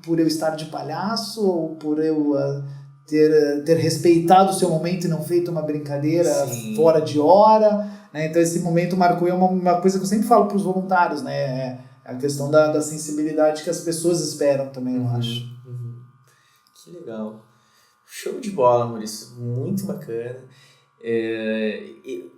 por eu estar de palhaço, ou por eu ter respeitado o seu momento e não feito uma brincadeira fora de hora, né, então esse momento marcou, é uma coisa que eu sempre falo para os voluntários, né, a questão da sensibilidade que as pessoas esperam também, eu acho. Que legal. Show de bola, Maurício. Muito bacana.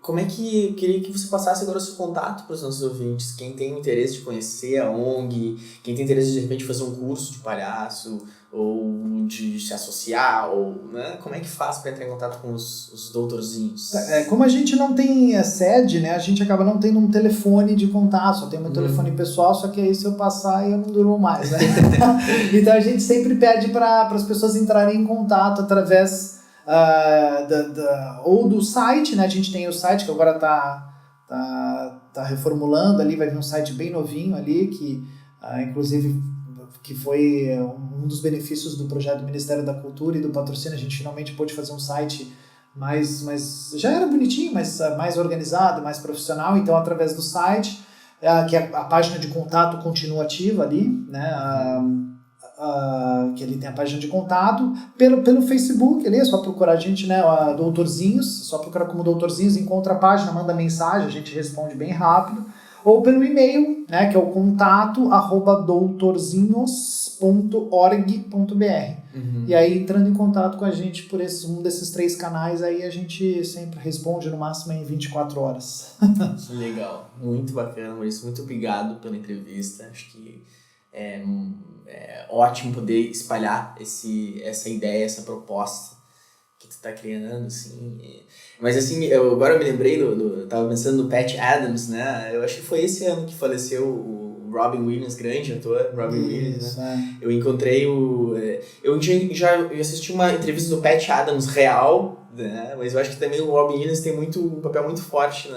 Como é que eu queria que você passasse agora o seu contato para os nossos ouvintes? Quem tem interesse de conhecer a ONG, quem tem interesse de repente fazer um curso de palhaço, ou de se associar, ou, né? Como é que faz para entrar em contato com os doutorzinhos? Como a gente não tem sede, né, a gente acaba não tendo um telefone de contato, só tem meu telefone pessoal, só que aí se eu passar eu não durmo mais, né? Então a gente sempre pede para as pessoas entrarem em contato através ou do site, né? A gente tem o site que agora tá reformulando ali, vai vir um site bem novinho ali, que inclusive que foi um dos benefícios do projeto do Ministério da Cultura e do patrocínio. A gente finalmente pôde fazer um site mais já era bonitinho, mas mais organizado, mais profissional. Então, através do site, que a página de contato continua ativa ali, né? Que ele tem a página de contato, pelo Facebook, ali é só procurar a gente, né, Doutorzinhos, só procurar como Doutorzinhos, encontra a página, manda mensagem, a gente responde bem rápido, ou pelo e-mail, né, que é o contato@doutorzinhos.org.br. E aí, entrando em contato com a gente por um desses 3 canais, aí a gente sempre responde, no máximo em 24 horas. Que legal, muito bacana, Maurício, muito obrigado pela entrevista, acho que é ótimo poder espalhar essa ideia, essa proposta que tu tá criando, assim. Mas assim, agora eu me lembrei, eu tava pensando no Pat Adams, né? Eu acho que foi esse ano que faleceu o Robin Williams, grande ator, Robin Williams, né? Eu encontrei eu assisti uma entrevista do Pat Adams real, né? Mas eu acho que também o Robin Williams tem um papel muito forte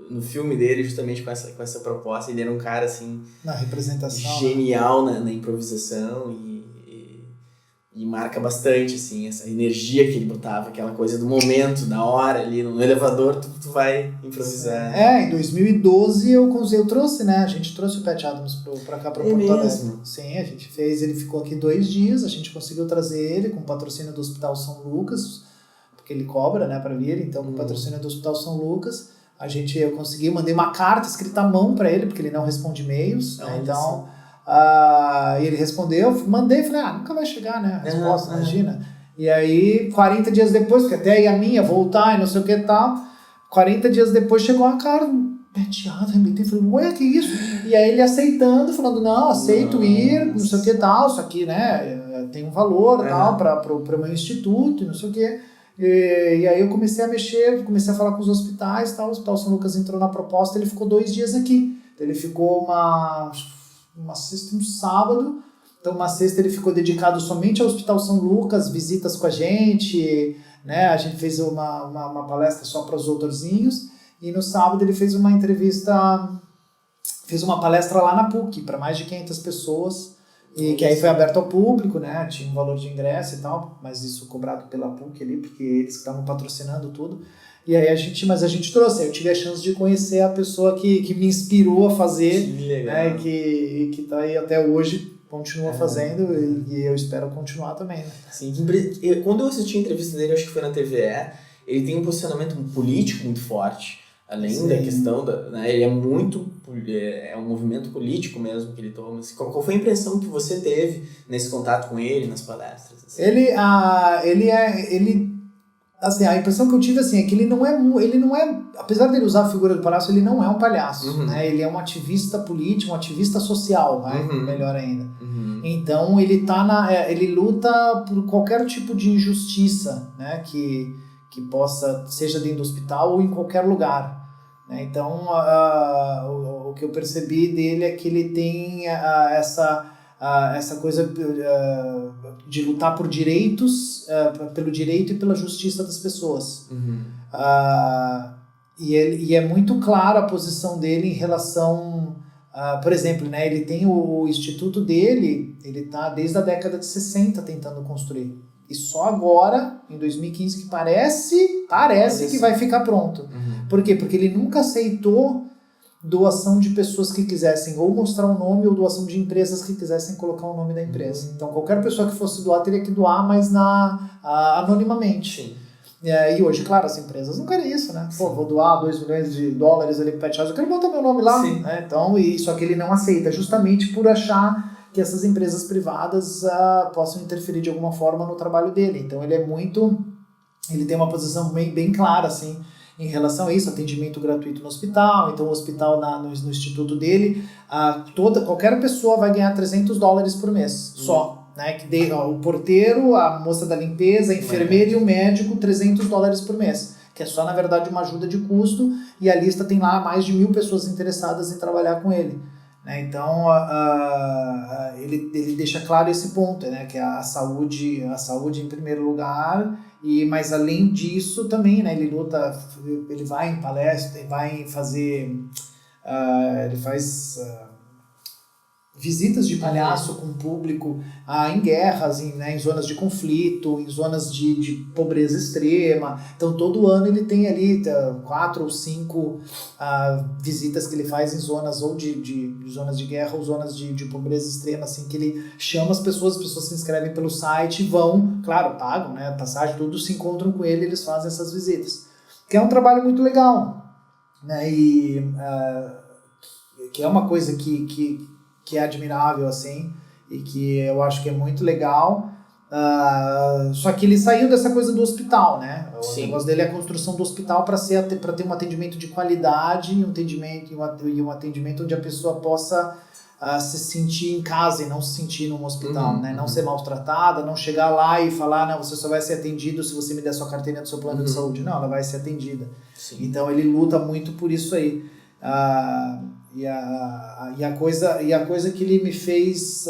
no filme dele, justamente com essa proposta. Ele era um cara, assim, na representação, genial, né? na improvisação e marca bastante, assim, essa energia que ele botava, aquela coisa do momento, da hora ali, no elevador, tu vai improvisar. Em 2012 eu trouxe, né, a gente trouxe o Pat Adams pra cá, pra Porto Alegre. Sim, a gente fez, ele ficou aqui 2 dias, a gente conseguiu trazer ele com patrocínio do Hospital São Lucas, porque ele cobra, né, pra vir, então com patrocínio do Hospital São Lucas, eu consegui, mandei uma carta escrita à mão pra ele, porque ele não responde e-mails, né, então... e ele respondeu, mandei, falei, nunca vai chegar, né, a resposta, imagina. E aí, 40 dias depois, porque até aí a minha voltar e não sei o que e tal, 40 dias depois chegou a cara, peteado, remetei, falei, ué, que isso? E aí ele aceitando, falando, não, aceito ir, não sei o que e tal, isso aqui, né, tem um valor e tal, para o meu instituto e não sei o que. E aí eu comecei a mexer, comecei a falar com os hospitais e tal, o Hospital São Lucas entrou na proposta, ele ficou 2 dias aqui. Ele ficou uma sexta e um sábado. Então, uma sexta ele ficou dedicado somente ao Hospital São Lucas, visitas com a gente, né? A gente fez uma palestra só para os doutorzinhos. E no sábado ele fez uma entrevista, fez uma palestra lá na PUC, para mais de 500 pessoas. E que aí foi aberto ao público, né? Tinha um valor de ingresso e tal, mas isso cobrado pela PUC ali, porque eles estavam patrocinando tudo. E aí a gente trouxe, eu tive a chance de conhecer a pessoa que me inspirou a fazer, né, e que tá aí até hoje, continua fazendo, e eu espero continuar também, né? Sim, quando eu assisti a entrevista dele, acho que foi na TVE, ele tem um posicionamento político muito forte, além da questão, né, ele é um movimento político mesmo que ele toma. Qual foi a impressão que você teve nesse contato com ele, nas palestras? Assim? Assim, a impressão que eu tive, assim, é que ele não é, apesar dele usar a figura do palhaço, ele não é um palhaço, né? Ele é um ativista político, um ativista social, melhor ainda. Então, ele luta por qualquer tipo de injustiça, né? Que possa, seja dentro do hospital ou em qualquer lugar. né? Então, o que eu percebi dele é que ele tem essa coisa de lutar por direitos, pelo direito e pela justiça das pessoas. E é muito clara a posição dele em relação, por exemplo, né, ele tem o instituto dele, ele está desde a década de 60 tentando construir. E só agora, em 2015, que parece que vai ficar pronto. Por quê? Porque ele nunca aceitou doação de pessoas que quisessem ou mostrar o nome ou doação de empresas que quisessem colocar o nome da empresa. Então, qualquer pessoa que fosse doar teria que doar, mas anonimamente. Sim. E hoje, claro, as empresas não querem isso, né? Pô, vou doar $2 milhões ali pro Pet House, eu quero botar meu nome lá. Né? Então, só que ele não aceita, justamente por achar que essas empresas privadas possam interferir de alguma forma no trabalho dele. Então, ele tem uma posição bem clara, assim, em relação a isso, atendimento gratuito no hospital. Então, o hospital no instituto dele, qualquer pessoa vai ganhar $300 por mês, só. Né, que o porteiro, a moça da limpeza, a enfermeira e o médico, $300 por mês, que é só, na verdade, uma ajuda de custo, e a lista tem lá mais de 1.000 pessoas interessadas em trabalhar com ele. Né? Então, ele deixa claro esse ponto, né, que é a saúde em primeiro lugar, mas além disso também, né, ele luta, ele vai em palestra, ele vai fazer, ele faz visitas de palhaço com o público em guerras, em zonas de conflito, em zonas de pobreza extrema. Então, todo ano ele tem ali 4 ou 5 visitas que ele faz em zonas ou de zonas de guerra ou zonas de pobreza extrema, assim, que ele chama as pessoas se inscrevem pelo site e vão, claro, pagam, né, passagem, tudo, se encontram com ele, eles fazem essas visitas. Que é um trabalho muito legal, né, e que é uma coisa que é admirável, assim, e que eu acho que é muito legal. Só que ele saiu dessa coisa do hospital, né? O negócio dele é a construção do hospital para ter um atendimento de qualidade e um atendimento onde a pessoa possa se sentir em casa e não se sentir num hospital, né? Não ser maltratada, não chegar lá e falar, não, você só vai ser atendido se você me der sua carteirinha do seu plano de saúde. Não, ela vai ser atendida. Sim. Então ele luta muito por isso aí. E a coisa que ele me fez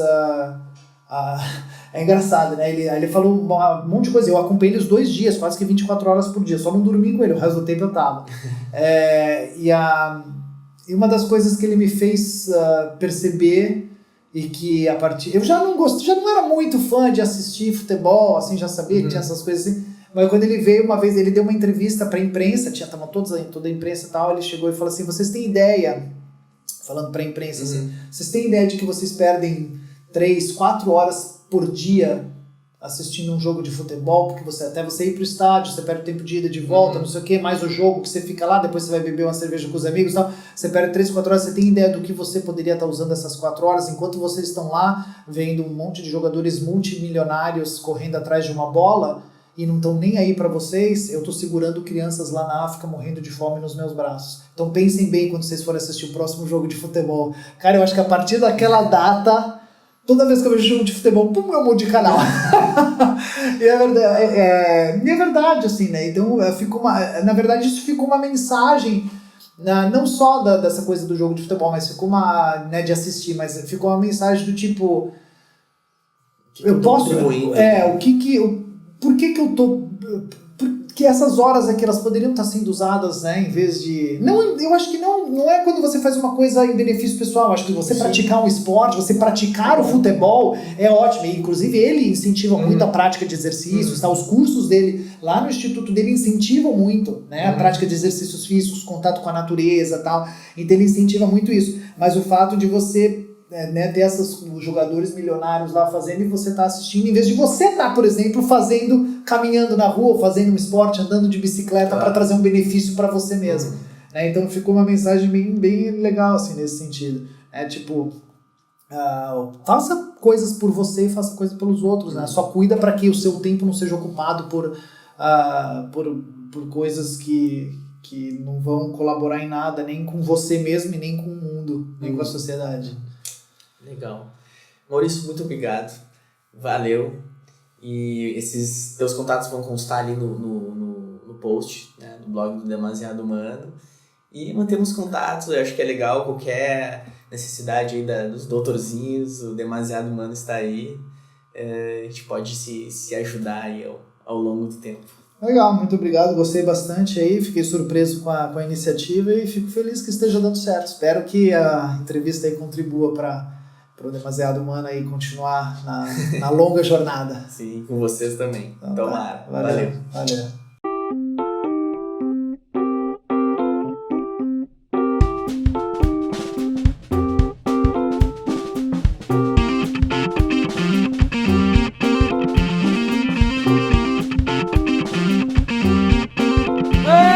é engraçado, né? Ele falou um monte de coisa. Eu acompanhei ele os 2 dias, quase que 24 horas por dia. Só não dormi com ele, o resto do tempo eu tava. E uma das coisas que ele me fez perceber, e que a partir... Eu já não era muito fã de assistir futebol, assim, já sabia que tinha essas coisas assim. Mas quando ele veio uma vez, ele deu uma entrevista pra imprensa, tava toda a imprensa e tal, ele chegou e falou assim, vocês têm ideia, falando pra imprensa, assim, vocês têm ideia de que vocês perdem 3, 4 horas por dia assistindo um jogo de futebol, porque até você ir pro estádio, você perde o tempo de ida, de volta, não sei o que, mais o jogo que você fica lá, depois você vai beber uma cerveja com os amigos e tal, você perde 3, 4 horas, você tem ideia do que você poderia estar usando essas 4 horas, enquanto vocês estão lá, vendo um monte de jogadores multimilionários correndo atrás de uma bola, e não estão nem aí para vocês, eu estou segurando crianças lá na África morrendo de fome nos meus braços. Então pensem bem quando vocês forem assistir o próximo jogo de futebol. Cara, eu acho que a partir daquela data, toda vez que eu vejo jogo de futebol, pum, eu mudo de canal. E é verdade, assim, né? Então, na verdade, isso ficou uma mensagem, não só dessa coisa do jogo de futebol, mas ficou né, de assistir, mas ficou uma mensagem do tipo... eu posso... Por que eu tô... Porque essas horas aqui, elas poderiam estar sendo usadas, né, em vez de... Não, eu acho que não é quando você faz uma coisa em benefício pessoal. Eu acho que você praticar um esporte, você praticar o futebol é ótimo. E, inclusive, ele incentiva muito a prática de exercícios, tá? Os cursos dele, lá no instituto dele, incentivam muito, né, a prática de exercícios físicos, contato com a natureza e tal. Então, ele incentiva muito isso. Mas o fato de você... né, ter esses jogadores milionários lá fazendo e você tá assistindo, em vez de você tá, por exemplo, caminhando na rua, fazendo um esporte, andando de bicicleta para trazer um benefício para você mesmo. Né? Então ficou uma mensagem bem legal, assim, nesse sentido. Tipo, faça coisas por você e faça coisas pelos outros, né? Só cuida para que o seu tempo não seja ocupado por coisas que não vão colaborar em nada, nem com você mesmo e nem com o mundo, nem com a sociedade. Legal. Maurício, muito obrigado. Valeu. E esses teus contatos vão constar ali no post, né, do blog do Demasiado Humano. E mantemos contatos, eu acho que é legal, qualquer necessidade aí dos doutorzinhos, o Demasiado Humano está aí. A gente pode se ajudar aí ao longo do tempo. Legal, muito obrigado, gostei bastante aí, fiquei surpreso com a iniciativa e fico feliz que esteja dando certo. Espero que a entrevista aí contribua para o Demasiado Humano aí continuar na longa jornada. Sim, com vocês também. Então, Tomara. Valeu. Hey!